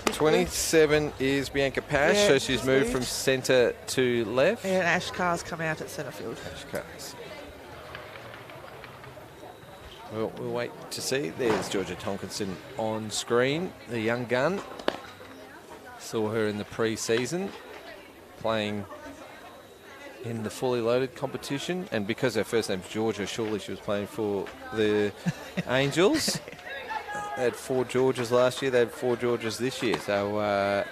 27 is Bianca Pash, Yeah, so she's moved from centre to left. And Ash Carr's come out at centre field. Ash Carr's. Well, we'll wait to see. There's Georgia Tompkinson on screen, the young gun. Saw her in the pre-season playing in the fully loaded competition, and because her first name's Georgia, surely she was playing for the Angels. They had 4 Georges last year, they had 4 Georges this year. So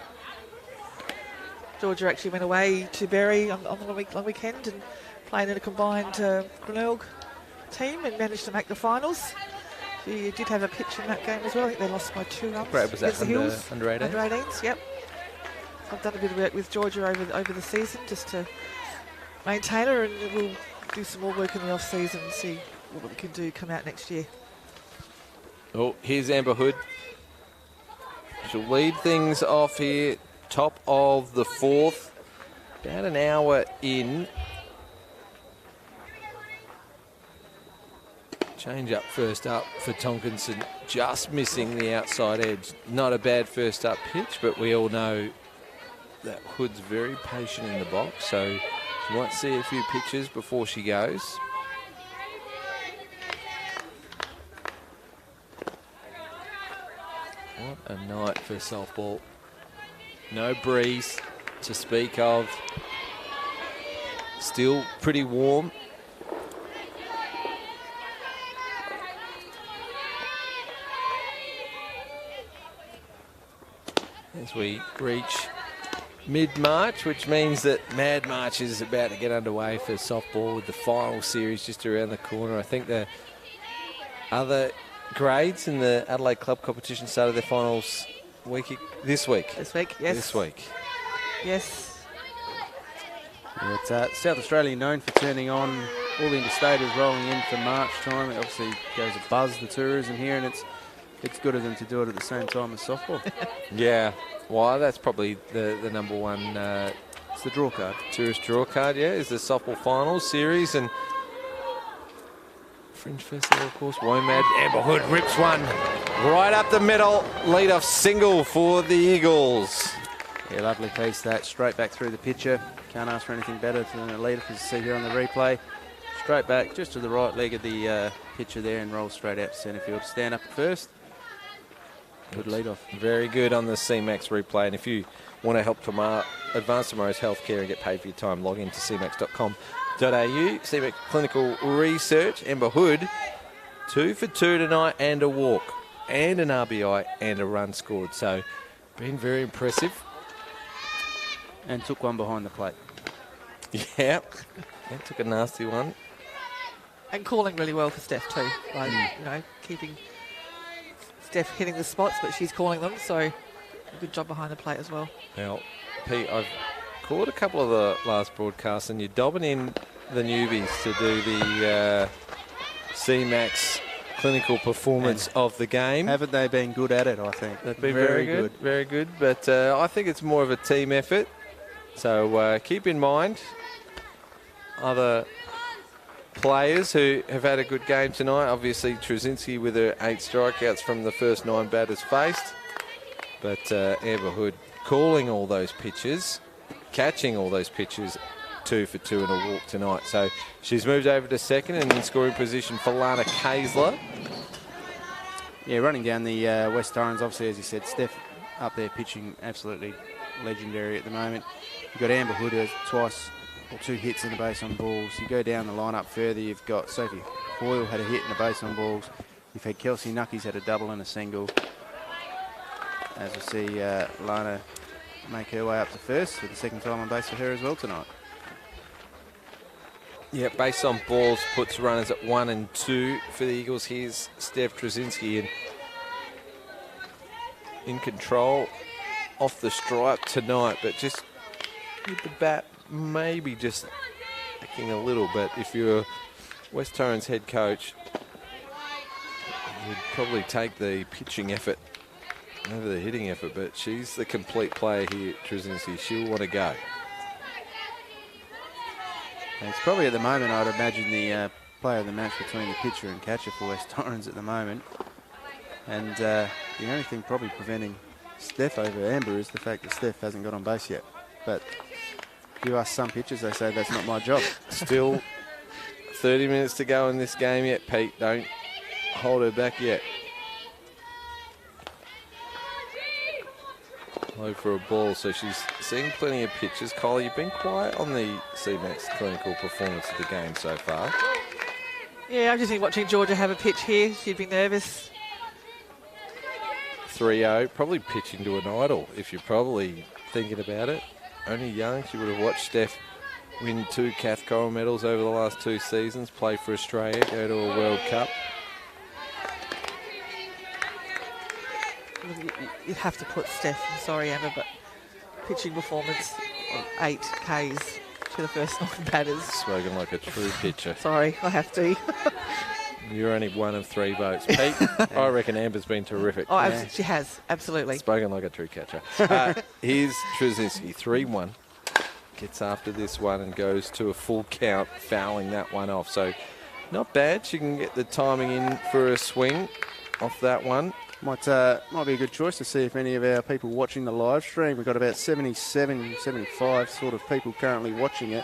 Georgia actually went away to Berry on the weekend and playing in a combined Glenelg team and managed to make the finals. She did have a pitch in that game as well. I think they lost by 2 runs. Brad, was that under 18? Under 18s, yep. So I've done a bit of work with Georgia over the season just to maintain her, and we'll do some more work in the off-season and see what we can do come out next year. Oh, here's Amber Hood. She'll lead things off here, top of the 4th. About an hour in. Change up first up for Tompkinson, just missing the outside edge. Not a bad first up pitch, but we all know that Hood's very patient in the box, so she might see a few pitches before she goes. What a night for softball. No breeze to speak of. Still pretty warm. As we reach mid-March, which means that Mad March is about to get underway for softball with the final series just around the corner. I think the other grades in the Adelaide Club competition started their finals this week. This week, yes. This week. Yes. Yeah, it's South Australia known for turning on all the interstaters rolling in for March time. It obviously goes to buzz the tourism here, and it's good of them to do it at the same time as softball. Yeah. Why? That's probably the number one it's the draw card. Tourist draw card, yeah, is the softball finals series. And Fringe Festival, of course. Womad. Amber Hood rips one right up the middle. Lead-off single for the Eagles. Yeah, lovely piece that. Straight back through the pitcher. Can't ask for anything better than a leader, as you see here on the replay. Straight back, just to the right leg of the pitcher there, and roll straight out to centre field. Stand up at first. Good lead off. Very good on the CMAX replay. And if you want to help advance tomorrow's healthcare and get paid for your time, log in to cmax.com.au. CMAX Clinical Research. Amber Hood, 2 for 2 tonight, and a walk, and an RBI, and a run scored. So, been very impressive. And took one behind the plate. Yeah, took a nasty one. And calling really well for Steph too. Like, you know, keeping Steph hitting the spots, but she's calling them, so good job behind the plate as well. Now, Pete, I've called a couple of the last broadcasts, and you're dobbing in the newbies to do the CMAX clinical performance of the game. Haven't they been good at it, I think? They've been very good. Very good, but I think it's more of a team effort. So keep in mind other players who have had a good game tonight. Obviously, Trzynski with her 8 strikeouts from the first 9 batters faced. But Amber Hood calling all those pitches, catching all those pitches, 2 for 2 and a walk tonight. So she's moved over to second and in scoring position for Lana Kaysler. Yeah, running down the West Torrens, obviously, as you said, Steph up there pitching absolutely legendary at the moment. You've got Amber Hood, who has twice or 2 hits in the base on balls. You go down the lineup further, you've got Sophie Hoyle had a hit in the base on balls. You've had Kelsey Nucky's had a double and a single. As we see Lana make her way up to first, with the second time on base for her as well tonight. Yeah, based on balls, puts runners at 1 and 2 for the Eagles. Here's Steph Trzynski in control off the stripe tonight, but just with the bat maybe just lacking a little bit. If you're West Torrens head coach, you'd probably take the pitching effort over the hitting effort, but she's the complete player here, Trzynski. She'll want to go. It's probably at the moment, I'd imagine, the player of the match between the pitcher and catcher for West Torrens at the moment. And the only thing probably preventing Steph over Amber is the fact that Steph hasn't got on base yet. But if you ask some pitchers, they say that's not my job. Still 30 minutes to go in this game yet, Pete. Don't hold her back yet. Low for a ball, so she's seeing plenty of pitches. Kylie, you've been quiet on the CMAX clinical performance of the game so far. Yeah, I've just been watching Georgia have a pitch here. She'd be nervous. 3-0, probably pitching to an idol if you're probably thinking about it. Only young, she would have watched Steph win 2 Cath Coral medals over the last 2 seasons, play for Australia, go to a World Cup. You'd have to put Steph, I'm sorry Amber, but pitching performance of 8 Ks to the first 9 batters. Spoken like a true pitcher. Sorry, I have to. You're only 1 of 3 votes. Pete, I reckon Amber's been terrific. Oh, yeah. She has, absolutely. Spoken like a true catcher. Here's Trzynski, 3-1. Gets after this one and goes to a full count, fouling that one off. So not bad. She can get the timing in for a swing off that one. Might be a good choice to see if any of our people watching the live stream. We've got about 77, 75 sort of people currently watching it.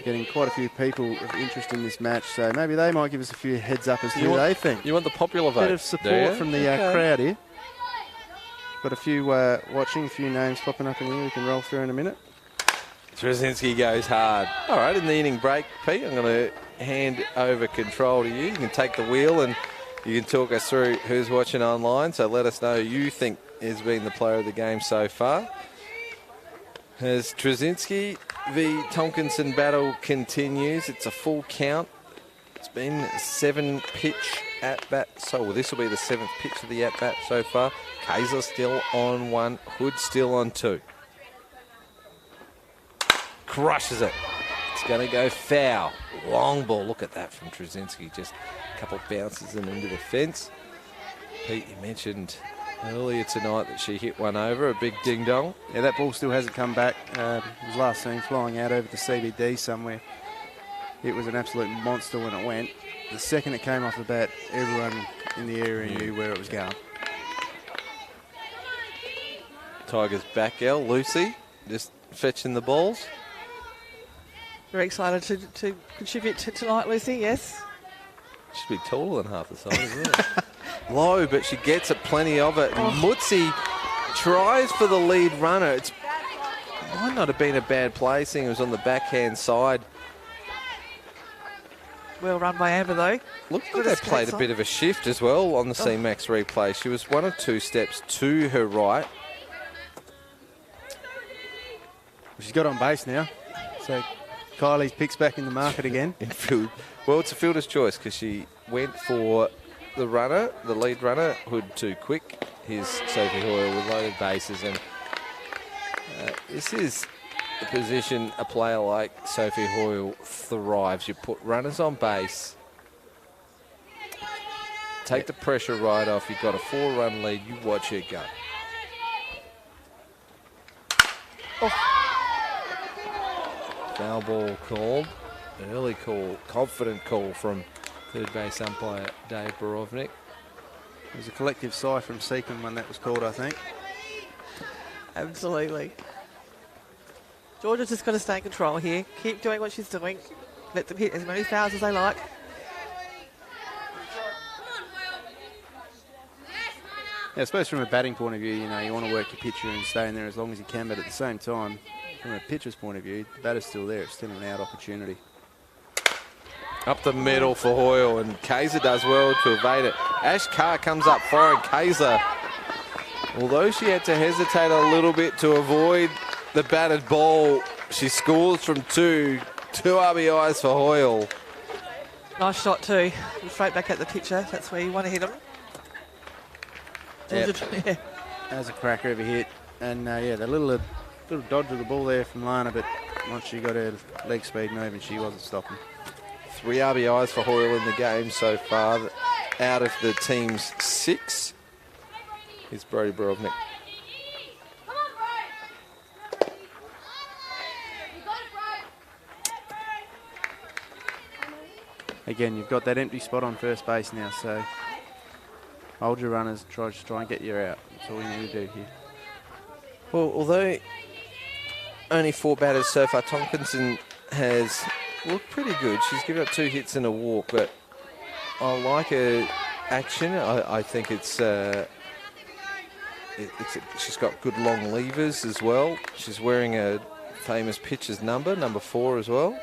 Getting quite a few people of interest in this match, so maybe they might give us a few heads up as to who they think. You want the popular vote? Bit of support from the crowd here. Got a few watching, a few names popping up in here we can roll through in a minute. Trzynski goes hard. All right, in the inning break, Pete, I'm going to hand over control to you. You can take the wheel and you can talk us through who's watching online, so let us know who you think has been the player of the game so far. As Trzynski v Tonkinson battle continues, it's a full count. It's been a 7-pitch at-bat. So well, this will be the 7th pitch of the at-bat so far. Kaiser still on 1, Hood still on 2. Crushes it. It's going to go foul. Long ball. Look at that from Trzynski. Just a couple of bounces and into the fence. Pete, you mentioned earlier tonight that she hit one over, a big ding-dong. Yeah, that ball still hasn't come back. It was last seen flying out over the CBD somewhere. It was an absolute monster when it went. The second it came off the bat, everyone in the area knew where it was going. Tigers back, Lucy, just fetching the balls. Very excited to contribute to tonight, Lucy, yes. Should be taller than half the size, isn't it? Low, but she gets it, plenty of it. And Mutsi tries for the lead runner. It might not have been a bad play, seeing it was on the backhand side. Well run by Amber, though. Looked like they played a bit of a shift as well on the CMAX replay. She was 1 or 2 steps to her right. She's got on base now. So Kylie's picks back in the market again. Infield. Well, it's a fielder's choice because she went for the runner, the lead runner. Hood too quick. Here's Sophie Hoyle with loaded bases. And this is the position a player like Sophie Hoyle thrives. You put runners on base, take the pressure right off. You've got a 4-run lead. You watch her go. Foul ball called. Early call, confident call from third base umpire Dave Borovnik. It was a collective sigh from Seacombe when that was called, I think. Absolutely. Georgia's just got to stay in control here. Keep doing what she's doing. Let them hit as many fouls as they like. Yeah, I suppose from a batting point of view, you know, you want to work your pitcher and stay in there as long as you can, but at the same time, from a pitcher's point of view, the batter's still there. It's still an out opportunity. Up the middle for Hoyle, and Kaiser does well to evade it. Ash Carr comes up firing. Kaiser, although she had to hesitate a little bit to avoid the batted ball, she scores from 2 2 RBIs for Hoyle. Nice shot too. Straight back at the pitcher. That's where you want to hit him. Yep. Yeah. That was a cracker of a hit. And yeah, the little dodge of the ball there from Lana, but once she got her leg speed moving, she wasn't stopping. 3 RBIs for Hoyle in the game so far, out of the team's 6. Here's Brody Borovnik. Again, you've got that empty spot on first base now, so hold your runners, try and get you out. That's all you need to do here. Well, although only 4 batters so far, Tomkinson has looked pretty good. She's given up 2 hits and a walk, but I like her action. I think she's got good long levers as well. She's wearing a famous pitcher's number 4 as well.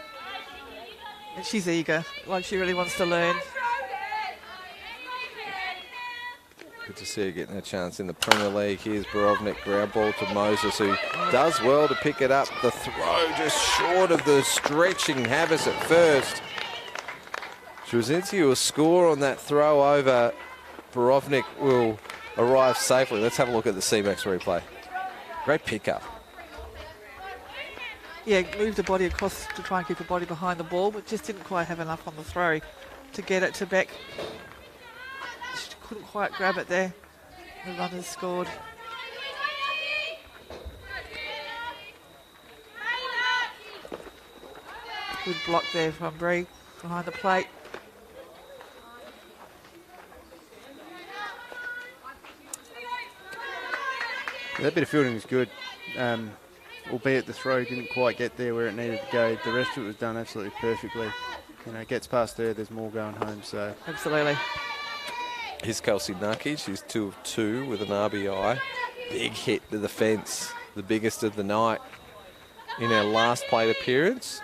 And she's eager, like she really wants to learn. Good to see her getting a chance in the Premier League. Here's Borovnik, ground ball to Moses, who does well to pick it up. The throw just short of the stretching Havas at first. Trzynski will score on that throw over. Borovnik will arrive safely. Let's have a look at the CMAX replay. Great pickup. Yeah, moved the body across to try and keep the body behind the ball, but just didn't quite have enough on the throw to get it to Beck. She couldn't quite grab it there. The runners scored. Good block there from Bree behind the plate. That bit of fielding was good, albeit the throw didn't quite get there where it needed to go. The rest of it was done absolutely perfectly. You know, it gets past her, there's more going home. So Absolutely. Here's Kelsey Nucky. She's 2 of 2 with an RBI. Big hit to the fence, the biggest of the night in her last plate appearance.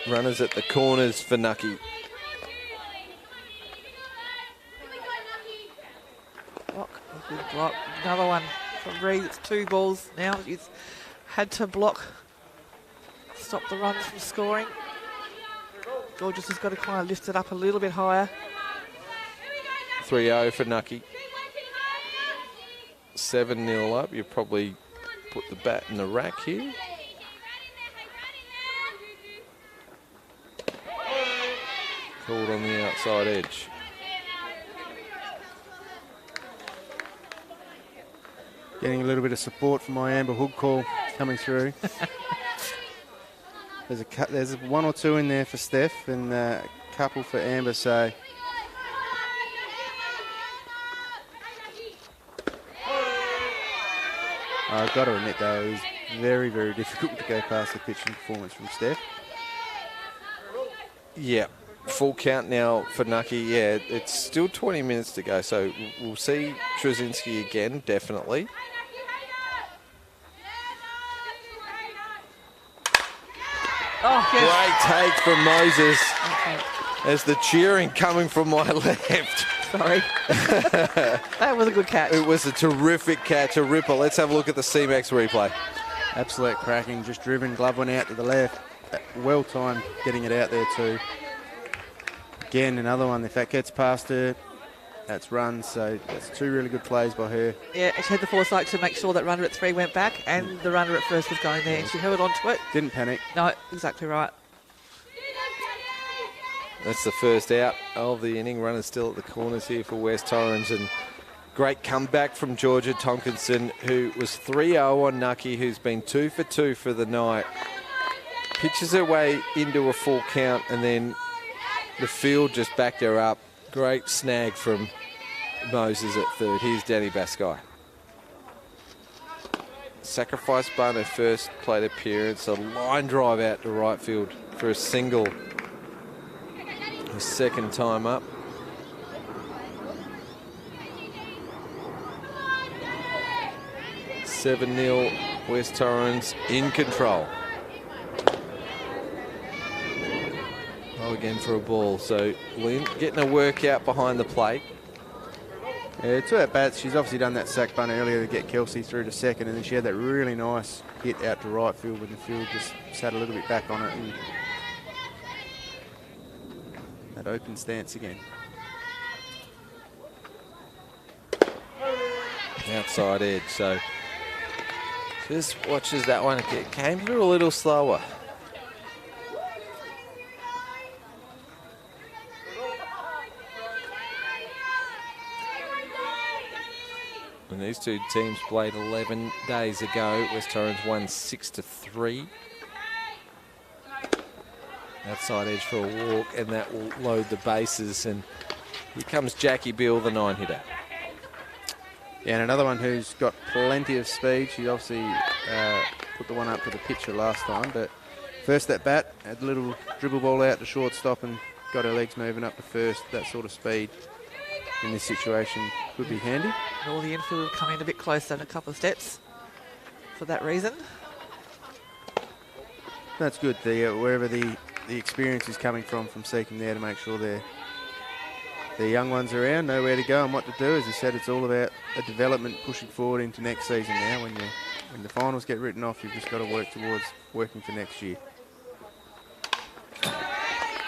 Runners at the corners for Nucky. Block, good block. Another one from Reed. It's 2 balls now. She's had to block, stop the runs from scoring. Georges has got to kind of lift it up a little bit higher. 3-0 for Nucky. 7-0 up. You probably put the bat in the rack here. Called on the outside edge. getting a little bit of support from my Amber Hood call coming through. There's 1 or 2 in there for Steph and a couple for Amber, so I've got to admit though, it was very, very difficult to go past the pitching performance from Steph. Yeah, full count now for Nucky. Yeah, it's still 20 minutes to go, so we'll see Trzynski again, definitely. Oh, yes. Great take from Moses. Okay. As the cheering coming from my left. Sorry. That was a good catch. It was a terrific catch, a ripper. Let's have a look at the CMAX replay. Absolute cracking, just driven, glove went out to the left. Well timed getting it out there too. Again, another one, if that gets past her, that's runs. So that's 2 really good plays by her. Yeah, she had the foresight to make sure that runner at 3 went back and the runner at first was going there and she held on to it. Didn't panic. No, exactly right. That's the first out of the inning. Runners still at the corners here for West Torrens, and great comeback from Georgia Tomkinson, who was 3-0 on Nucky, who's been 2 for 2 for the night. Pitches her way into a full count, and then the field just backed her up. Great snag from Moses at third. Here's Danny Baskai. Sacrifice bunt, her first plate appearance. A line drive out to right field for a single. His second time up. (7-0) West Torrens in control. Oh, again for a ball. So Lynn getting a workout behind the plate. Yeah, 2 at-bats. She's obviously done that sack bunt earlier to get Kelsey through to second, and then she had that really nice hit out to right field when the field just sat a little bit back on it. And that open stance again. Outside edge, so just watches that one. It came through a little slower. And these two teams played 11 days ago. West Torrens won 6-3. Outside edge for a walk, and that will load the bases. And here comes Jackie Beale, the 9-hitter. Yeah, and another one who's got plenty of speed. She obviously put the one up to the pitcher last time, but first at bat, had a little dribble ball out to shortstop and got her legs moving up to first. That sort of speed in this situation could be handy. And all the infield coming a bit closer in a couple of steps for that reason. That's good. Wherever the experience is coming from Seacombe there to make sure the young ones around know where to go and what to do. As I said, it's all about a development pushing forward into next season now. When the finals get written off, you've just got to work towards working for next year.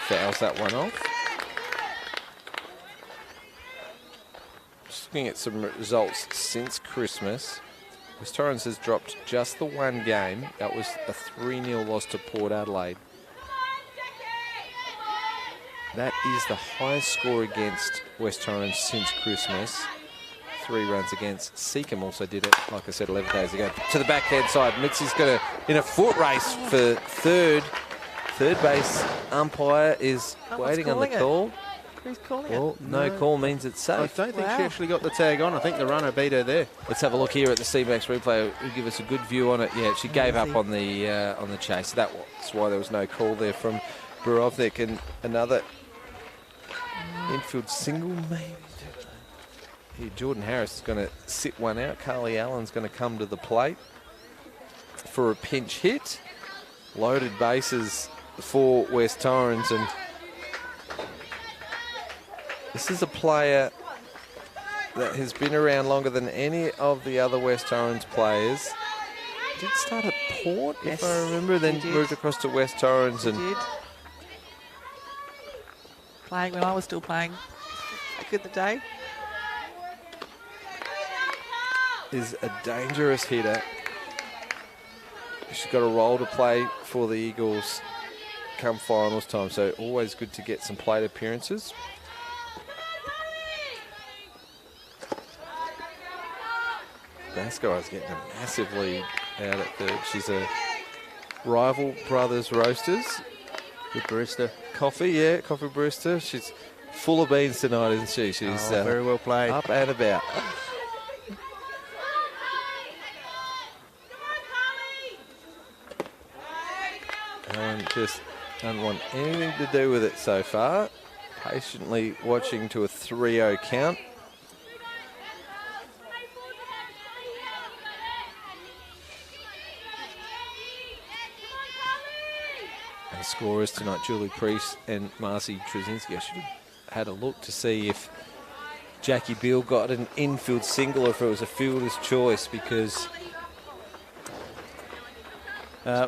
Fouls that one off. Just looking at some results since Christmas. West Torrens has dropped just the one game. That was a 3-0 loss to Port Adelaide. That is the highest score against West Torrens since Christmas. 3 runs against. Seacombe also did it, like I said, 11 days ago. To the backhand side, Mitzi's got in a foot race for third. Third base umpire is waiting on the call. Who's calling Well, no call means it's safe. I don't think she actually got the tag on. I think the runner beat her there. Let's have a look here at the CMAX replay. It'll give us a good view on it. Yeah, she gave up on the chase. That's why there was no call there from Burovnik. And another infield single, maybe. Here, Jordan Harris is going to sit one out. Carly Allen's going to come to the plate for a pinch hit. Loaded bases for West Torrens, and this is a player that has been around longer than any of the other West Torrens players. Did start at Port, if I remember, then moved across to West Torrens. And did. Playing when I was still playing back in the day. Is a dangerous hitter. She's got a role to play for the Eagles come finals time, so always good to get some plate appearances. Basco's getting a massive lead out at third. She's a rival Brothers Roasters. Good barista. Coffee barista. She's full of beans tonight, isn't she? She's very well played. Up and about. Just doesn't want anything to do with it so far. Patiently watching to a 3-0 count. And scorers tonight, Julie Priest and Marcy Trzynski. I should have had a look to see if Jackie Beale got an infield single or if it was a fielder's choice, because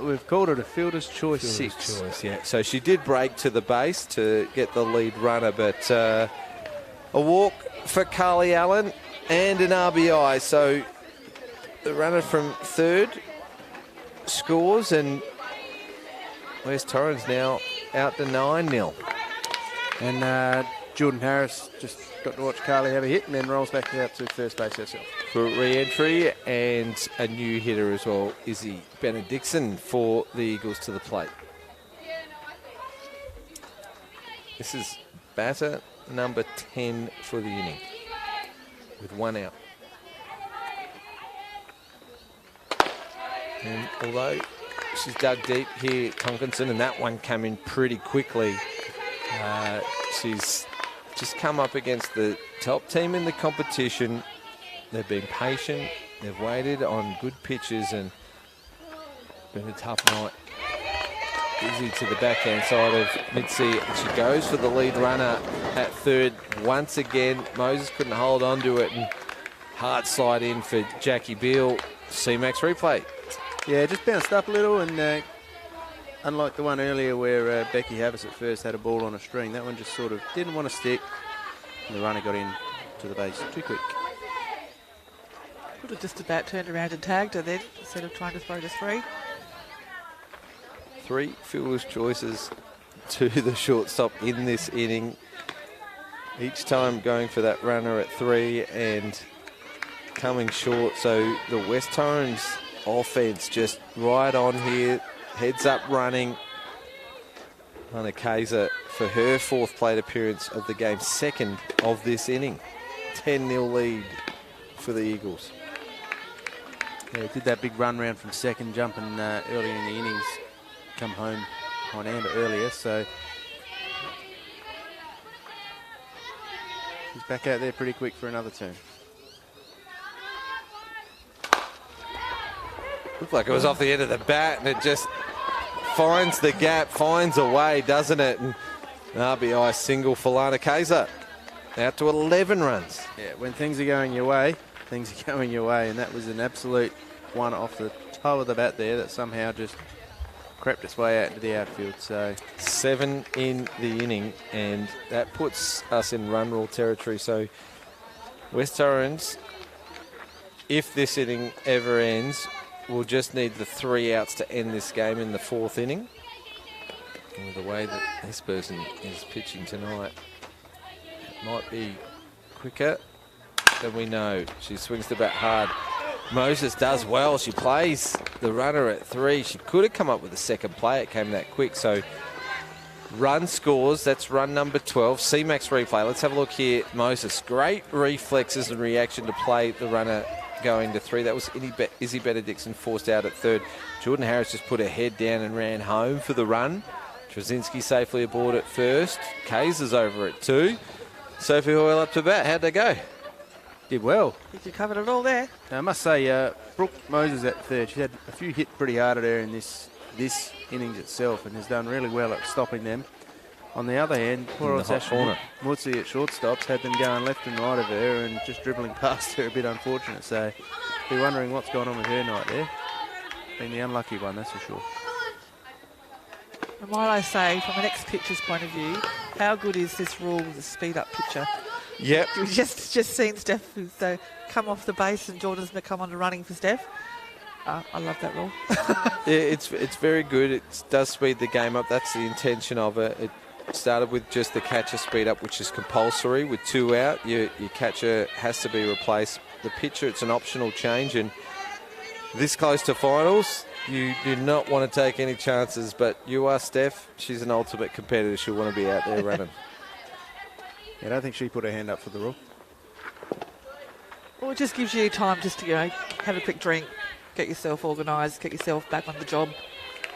we've called it a fielder's choice 6. Yeah. So she did break to the base to get the lead runner, but a walk for Carly Allen and an RBI. So the runner from third scores, and West Torrens now out to 9-0. And Jordan Harris just got to watch Carly have a hit and then rolls back out to first base herself. For re-entry, and a new hitter as well, Izzy Benedictson for the Eagles to the plate. This is batter number 10 for the inning, with 1 out. And although she's dug deep here, Tonkinson, and that one came in pretty quickly, she's just come up against the top team in the competition. They've been patient, they've waited on good pitches, and it's been a tough night. Izzy to the backhand side of mid-sea. She goes for the lead runner at third. Once again, Moses couldn't hold on to it, and hard slide in for Jackie Beale. CMAX replay. Yeah, just bounced up a little, and unlike the one earlier where Becky Havis at first had a ball on a string, that one just sort of didn't want to stick, and the runner got in to the base too quick. Could have just about turned around and tagged her then, instead of trying to throw to three. 3 fielder's choices to the shortstop in this inning. Each time going for that runner at 3 and coming short. So the West Torrens offense just right on here. Heads up running. Hannah Kaiser for her 4th plate appearance of the game, 2nd of this inning. 10-0 lead for the Eagles. Yeah, did that big run round from second, jumping earlier in the innings. Come home on Amber earlier, so she's back out there pretty quick for another turn. Looked like it was off the end of the bat, and it just finds the gap, finds a way, doesn't it? And an RBI single for Lana Kaiser. Out to 11 runs. Yeah, when things are going your way, things are going your way, and that was an absolute one off the toe of the bat there that somehow just crept its way out into the outfield. So 7 in the inning, and that puts us in run rule territory. So West Torrens, if this inning ever ends, will just need the 3 outs to end this game in the 4th inning. And with the way that this person is pitching tonight, it might be quicker than we know. She swings the bat hard. Moses does well. She plays the runner at 3. She could have come up with a second play. It came that quick. So run scores. That's run number 12. CMAX replay. Let's have a look here. Moses, great reflexes and reaction to play the runner going to 3. That was Izzy Benedictson forced out at 3rd. Jordan Harris just put her head down and ran home for the run. Trzynski safely aboard at 1st. Kaiser's over at 2. Sophie Hoyle up to bat. How'd they go? did well. I think you covered it all there. Now, I must say, Brooke Moses at 3rd, she had a few hit pretty hard at her in this innings itself and has done really well at stopping them. On the other hand, poor old Sasha Mutsi at shortstops had them going left and right of her and just dribbling past her, a bit unfortunate. So, be wondering what's going on with her night there. Been the unlucky one, that's for sure. And might I say, from an ex-pitcher's point of view, how good is this rule with a speed-up pitcher? Yep. We've just seen Steph come off the base and Jordan's come on to running for Steph. I love that rule. Yeah, it's very good. It does speed the game up. That's the intention of it. It started with just the catcher speed up, which is compulsory. With 2 out, your catcher has to be replaced. The pitcher, it's an optional change. And this close to finals, you do not want to take any chances. But you are Steph. She's an ultimate competitor. She'll want to be out there running. Yeah, I don't think she put her hand up for the rule. Well, it just gives you time just to have a quick drink, get yourself organised, get yourself back on the job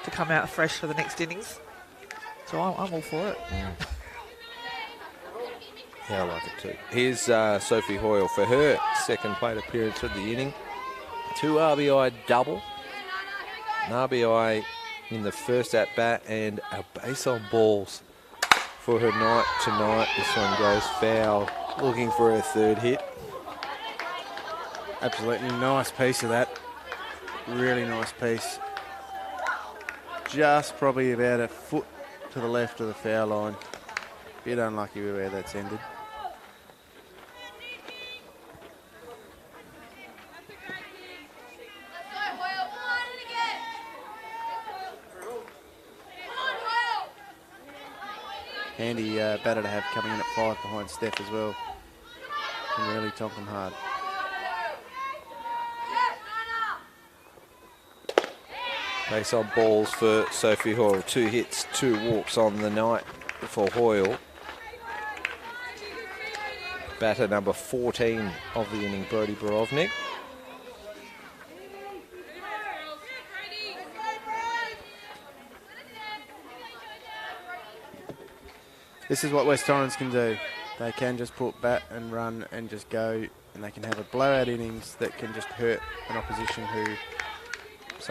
to come out fresh for the next innings. So I'm all for it. Yeah, I like it too. Here's Sophie Hoyle for her second plate appearance of the inning. 2 RBI double. An RBI in the first at bat and a base on balls for her night tonight. This one goes foul, looking for her 3rd hit. Absolutely nice piece of that. Really nice piece. Just probably about a foot to the left of the foul line. Bit unlucky with where that's ended. Handy batter to have coming in at 5 behind Steph as well. Can really tonk them hard. Base on balls for Sophie Hoyle. 2 hits, 2 walks on the night for Hoyle. Batter number 14 of the inning, Brodie Borovnik. This is what West Torrens can do. They can just put bat and run and just go, and they can have a blowout innings that can just hurt an opposition who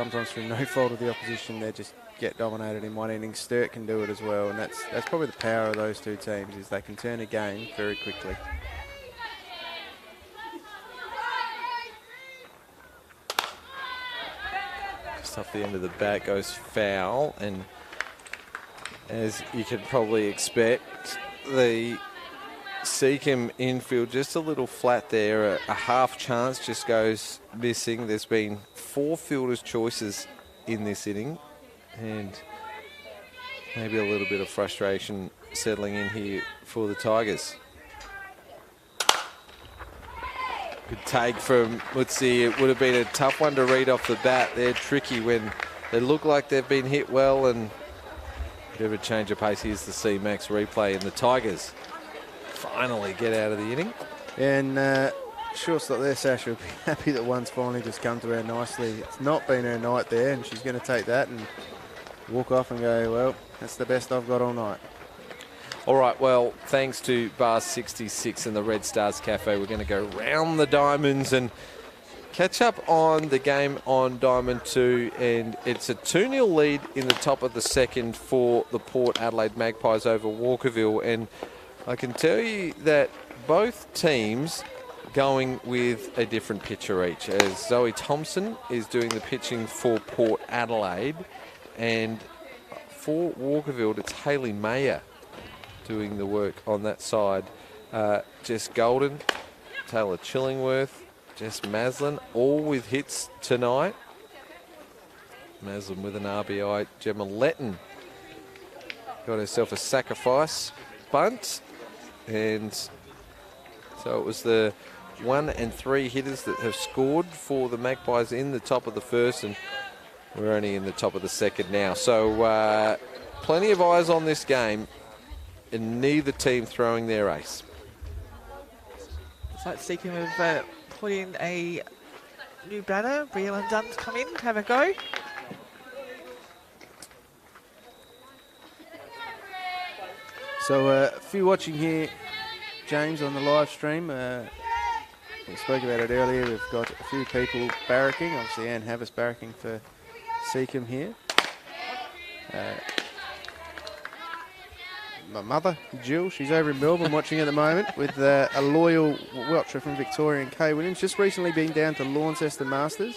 sometimes through no fault of the opposition, they just get dominated in one inning. Sturt can do it as well, and that's probably the power of those two teams, is they can turn a game very quickly. Just off the end of the bat goes foul, and as you could probably expect, the Seacombe infield just a little flat there. A half chance just goes missing. There's been 4 fielders' choices in this inning, and maybe a little bit of frustration settling in here for the Tigers. Good take from Mutsi. It would have been a tough one to read off the bat. They're tricky when they look like they've been hit well, and a bit of a change of pace. Here's the CMAX replay, and the Tigers finally get out of the inning. And shortstop there, Sasha, will be happy that one's finally just come to her nicely. It's not been her night there, and she's going to take that and walk off and go, well, that's the best I've got all night. All right, well, thanks to Bar 66 and the Red Stars Cafe, we're going to go round the diamonds and catch up on the game on Diamond 2, and it's a 2-0 lead in the top of the second for the Port Adelaide Magpies over Walkerville, and I can tell you that both teams going with a different pitcher each, as Zoe Thompson is doing the pitching for Port Adelaide, and for Walkerville it's Hayley Mayer doing the work on that side. Jess Golden, Taylor Chillingworth, Jess Maslin, all with hits tonight. Maslin with an RBI. Gemma Letton got herself a sacrifice bunt, and so it was the 1 and 3 hitters that have scored for the Magpies in the top of the first, and we're only in the top of the second now. So plenty of eyes on this game, and neither team throwing their ace. So Seacombe have put in a new batter. Breland Dunn to come in, have a go. So a few watching here, James, on the live stream. We spoke about it earlier. We've got a few people barracking. Obviously, Anne Havis barracking for Seacombe here. My mother, Jill, she's over in Melbourne watching at the moment with a loyal watcher from Victoria, and Kay Williams. Just recently been down to Launceston Masters,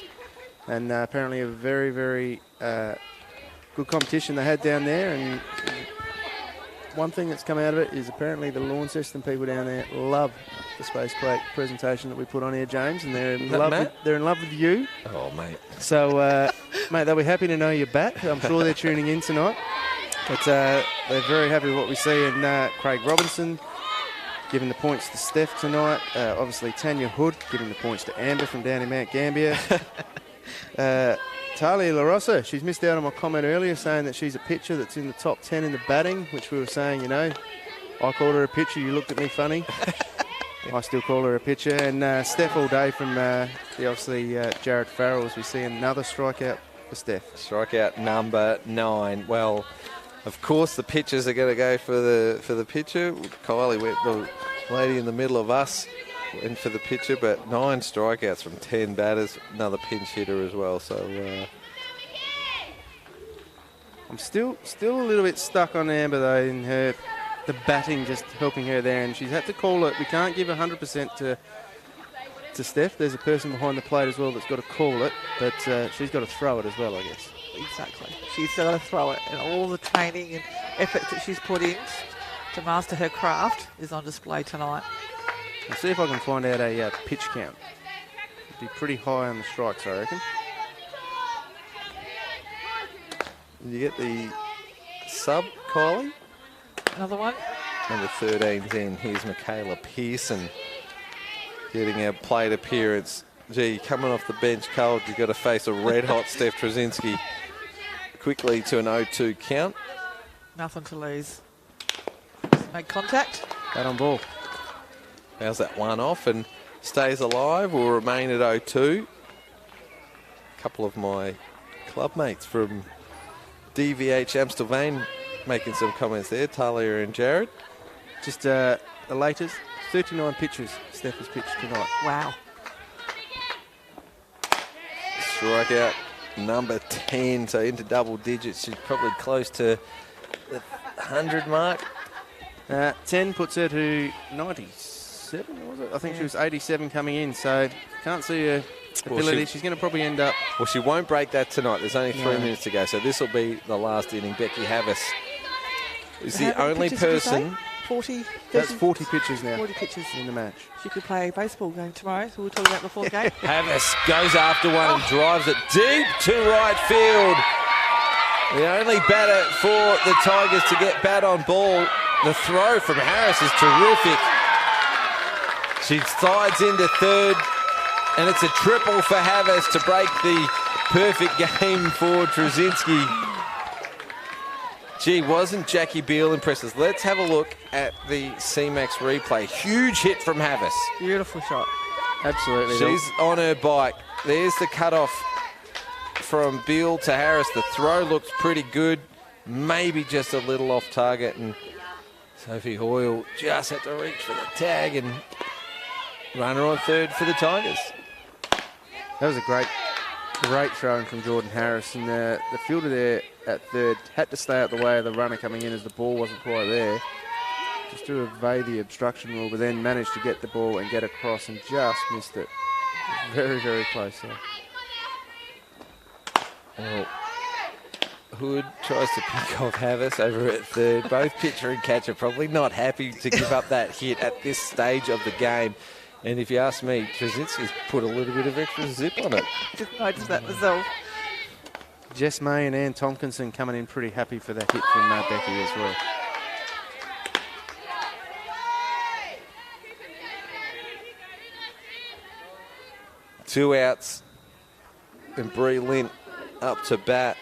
and apparently a very, very good competition they had down there. And one thing that's come out of it is apparently the Launceston people down there love the Space Quake presentation that we put on here, James, and they're in love with you. Oh, mate. So, mate, they'll be happy to know you're back. I'm sure they're tuning in tonight. But they're very happy with what we see. And Craig Robinson giving the points to Steph tonight. Obviously, Tanya Hood giving the points to Amber from down in Mount Gambier. Talia LaRossa, she's missed out on my comment earlier saying that she's a pitcher that's in the top 10 in the batting, which we were saying, you know, I called her a pitcher, you looked at me funny. I still call her a pitcher. And Steph all day from obviously Jared Farrell, as we see another strikeout for Steph. Strikeout number 9. Well, of course, the pitchers are going to go for the pitcher. Kylie went the lady in the middle of us went for the pitcher, but 9 strikeouts from 10 batters. Another pinch hitter as well. So I'm still a little bit stuck on Amber though in the batting, just helping her there, and she's had to call it. We can't give 100% to Steph. There's a person behind the plate as well that's got to call it, but she's got to throw it as well, I guess. Exactly. She's got to throw it, and all the training and effort that she's put in to master her craft is on display tonight. I'll see if I can find out a pitch count. It'd be pretty high on the strikes, I reckon. you get the sub, Kylie. Another one. Number 13's in. Here's Michaela Pearson getting a plate appearance. Gee, coming off the bench cold, you've got to face a red-hot Steph Trzynski. Quickly to an 0-2 count. Nothing to lose. Make contact. Bat on ball. How's that one off and stays alive, will remain at 0-2. A couple of my club mates from DVH Amstelveen making some comments there, Talia and Jared. Just the latest 39 pitches Steph has pitched tonight. Wow. Strikeout number 10, so into double digits. She's probably close to the 100 mark. 10 puts her to 97, was it? I think she was 87 coming in, so can't see her ability. She's going to probably end up... Well, she won't break that tonight. There's only 3 minutes to go, so this will be the last inning. Becky Havis is the only person... 40. That's 40 pitches now. 40 pitches in the match. She could play a baseball game tomorrow, so we'll talk about before the game. Havis goes after one and drives it deep to right field. The only batter for the Tigers to get bat on ball. The throw from Harris is terrific. She slides into third, and it's a triple for Havis to break the perfect game for Trzynski. Gee, wasn't Jackie Beale impressive? Let's have a look at the CMAX replay. Huge hit from Havis. Beautiful shot. Absolutely. She's on her bike. There's the cutoff from Beale to Harris. The throw looks pretty good. Maybe just a little off target, and Sophie Hoyle just had to reach for the tag and runner on third for the Tigers. That was a great throwing from Jordan Harris, and the fielder there at third had to stay out the way of the runner coming in as the ball wasn't quite there, just to evade the obstruction rule, but then managed to get the ball and get across and just missed it. Very, very close there. Well, Hood tries to pick off Havis over at third. Both pitcher and catcher probably not happy to give up that hit at this stage of the game. And if you ask me, Trzynski's put a little bit of extra zip on it. Just noticed that myself. Jess May and Ann Tompkinson coming in pretty happy for that hit from Becky as well. Two outs, and Bree Lynn up to bat.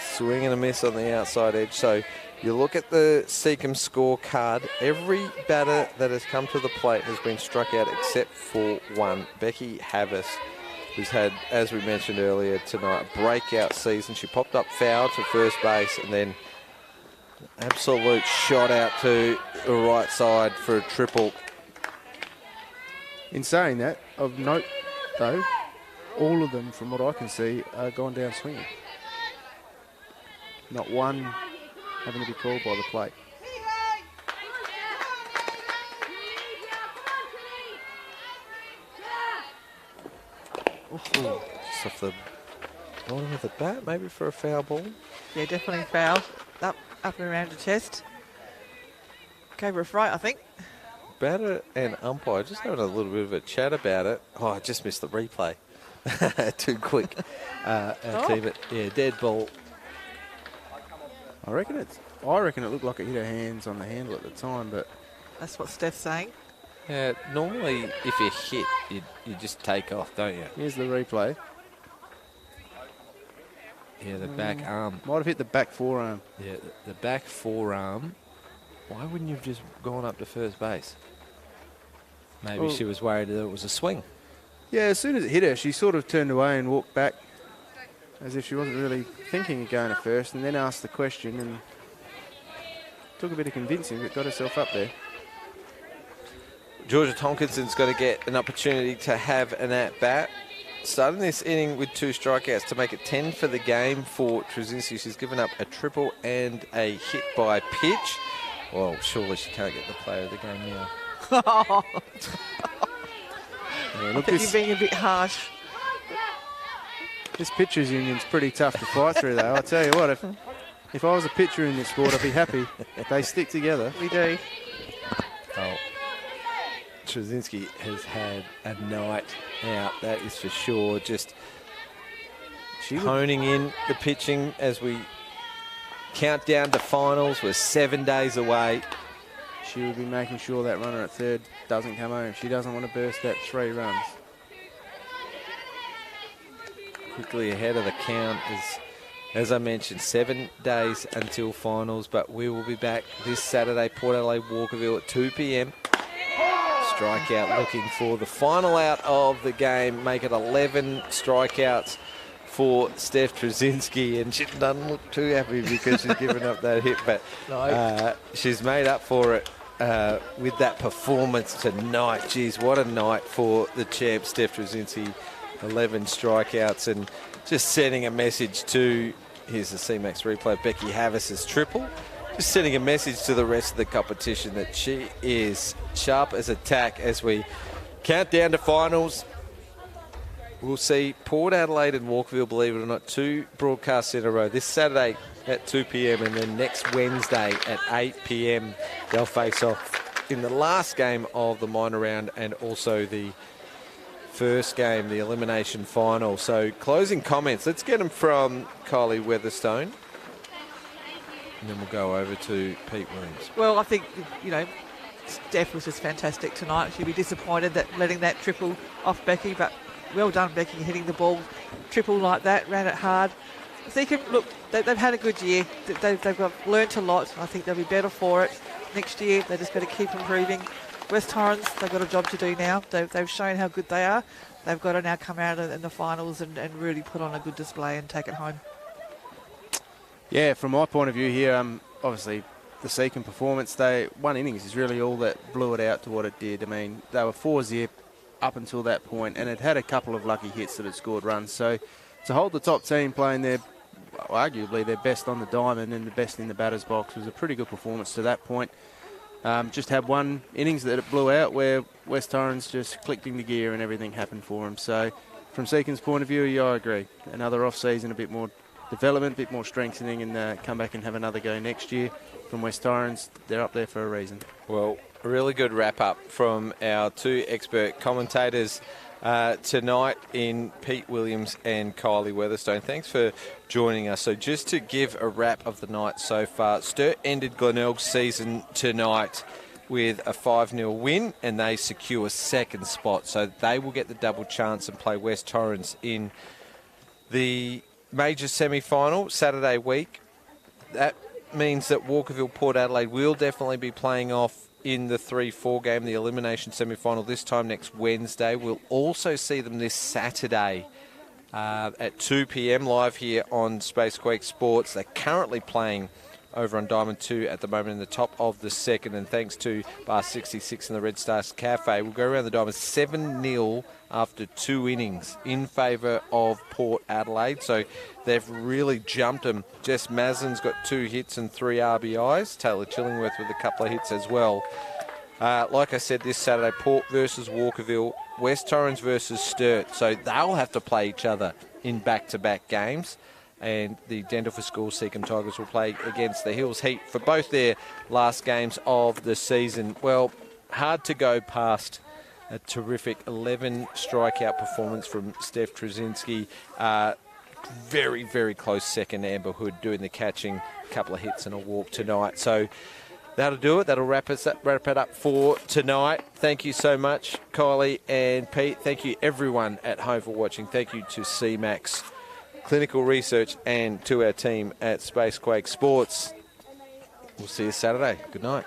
Swing and a miss on the outside edge. So you look at the Seacombe scorecard. Every batter that has come to the plate has been struck out except for one. Becky Havis, who's had, as we mentioned earlier tonight, a breakout season. She popped up foul to first base and then absolute shot out to the right side for a triple. In saying that, of note though, all of them, from what I can see, are gone down swinging. Not one having to be called by the plate. Just off the bottom of the bat, maybe for a foul ball. Yeah, definitely foul. Up and around the chest. Gave her a fright, I think. Batter and umpire just having a little bit of a chat about it. Oh, I just missed the replay. Too quick. Team it. Yeah, dead ball. I reckon it looked like it hit her hands on the handle at the time, but That's what Steph's saying. Yeah, normally if you hit, you just take off, don't you? here's the replay. Yeah, the back arm. Might have hit the back forearm. Yeah, the back forearm. Why wouldn't you have just gone up to first base? Maybe she was worried that it was a swing. Yeah, as soon as it hit her, she sort of turned away and walked back as if she wasn't really thinking of going to first, and then asked the question and took a bit of convincing, but got herself up there. Georgia Tompkinson's got to get an opportunity to have an at-bat. Starting this inning with 2 strikeouts to make it 10 for the game for Trzynski. She's given up a triple and a hit by pitch. Well, surely she can't get the player of the game now. Yeah, I look, think you're being a bit harsh. this pitchers union's pretty tough to fight through, though. I tell you what, if I was a pitcher in this sport, I'd be happy. They stick together. We do. Oh, Trzynski has had a night out, that is for sure. Just honing in the pitching as we count down to finals. We're 7 days away. She would be making sure that runner at third doesn't come home. She doesn't want to burst that 3 runs. Quickly ahead of the count is, as I mentioned, 7 days until finals, but we will be back this Saturday, Port Adelaide Walkerville at 2 p.m. Strikeout looking for the final out of the game. Make it 11 strikeouts for Steph Trzynski, and she doesn't look too happy because she's given up that hit, but she's made up for it with that performance tonight. Geez, what a night for the champ, Steph Trzynski. 11 strikeouts and just sending a message to, here's the CMAX replay, Becky Havis's triple. Just sending a message to the rest of the competition that she is sharp as a tack as we count down to finals. We'll see Port Adelaide and Walkerville, believe it or not, 2 broadcasts in a row. This Saturday at 2 p.m. and then next Wednesday at 8 p.m. they'll face off in the last game of the minor round and also the first game, the elimination final. So closing comments. Let's get them from Kylie Weatherstone. And then we'll go over to Pete Williams. Well, I think, Steph was just fantastic tonight. She'd be disappointed that letting that triple off Becky, but well done, Becky, hitting the ball triple like that, ran it hard. Seacombe, look, they've had a good year. They've learnt a lot. I think they'll be better for it next year. They just got to keep improving. West Torrens, they've got a job to do now. They've shown how good they are. They've got to now come out in the finals and really put on a good display and take it home. Yeah, from my point of view here, obviously the Seacombe performance, one innings is really all that blew it out to what it did. I mean, they were 4-0 up until that point, and it had a couple of lucky hits that had scored runs. So to hold the top team playing arguably their best on the diamond and the best in the batter's box was a pretty good performance to that point. Just had one innings that it blew out where West Torrens just clicked into gear and everything happened for them. So from Seacombe's point of view, yeah, I agree. Another off-season, a bit more development, a bit more strengthening, and come back and have another go next year. From West Torrens, they're up there for a reason. Well, a really good wrap-up from our 2 expert commentators tonight in Pete Williams and Kylie Weatherstone. Thanks for joining us. So just to give a wrap of the night so far, Sturt ended Glenelg's season tonight with a 5-0 win, and they secure 2nd spot. So they will get the double chance and play West Torrens in the major semi-final Saturday week. That means that Walkerville Port Adelaide will definitely be playing off in the 3-4 game, the elimination semi-final, this time next Wednesday. We'll also see them this Saturday at 2 p.m. live here on Spacequake Sports. They're currently playing over on Diamond 2 at the moment in the top of the 2nd, and thanks to Bar 66 and the Red Stars Cafe, we'll go around the Diamond 7-0 after 2 innings in favour of Port Adelaide. So they've really jumped them. Jess Mazzin's got 2 hits and 3 RBIs. Taylor Chillingworth with a couple of hits as well. Like I said, this Saturday, Port versus Walkerville, West Torrens versus Sturt. So they'll have to play each other in back-to-back games. And the Dental for School Seacombe Tigers will play against the Hills Heat for both their last games of the season. Well, hard to go past a terrific 11 strikeout performance from Steph Trzynski. Very, very close second, Amber Hood doing the catching, a couple of hits and a walk tonight. So that'll do it. That'll wrap it up for tonight. Thank you so much, Kylie and Pete. Thank you, everyone at home, for watching. Thank you to CMAX Clinical Research and to our team at Spacequake Sports. We'll see you Saturday. Good night.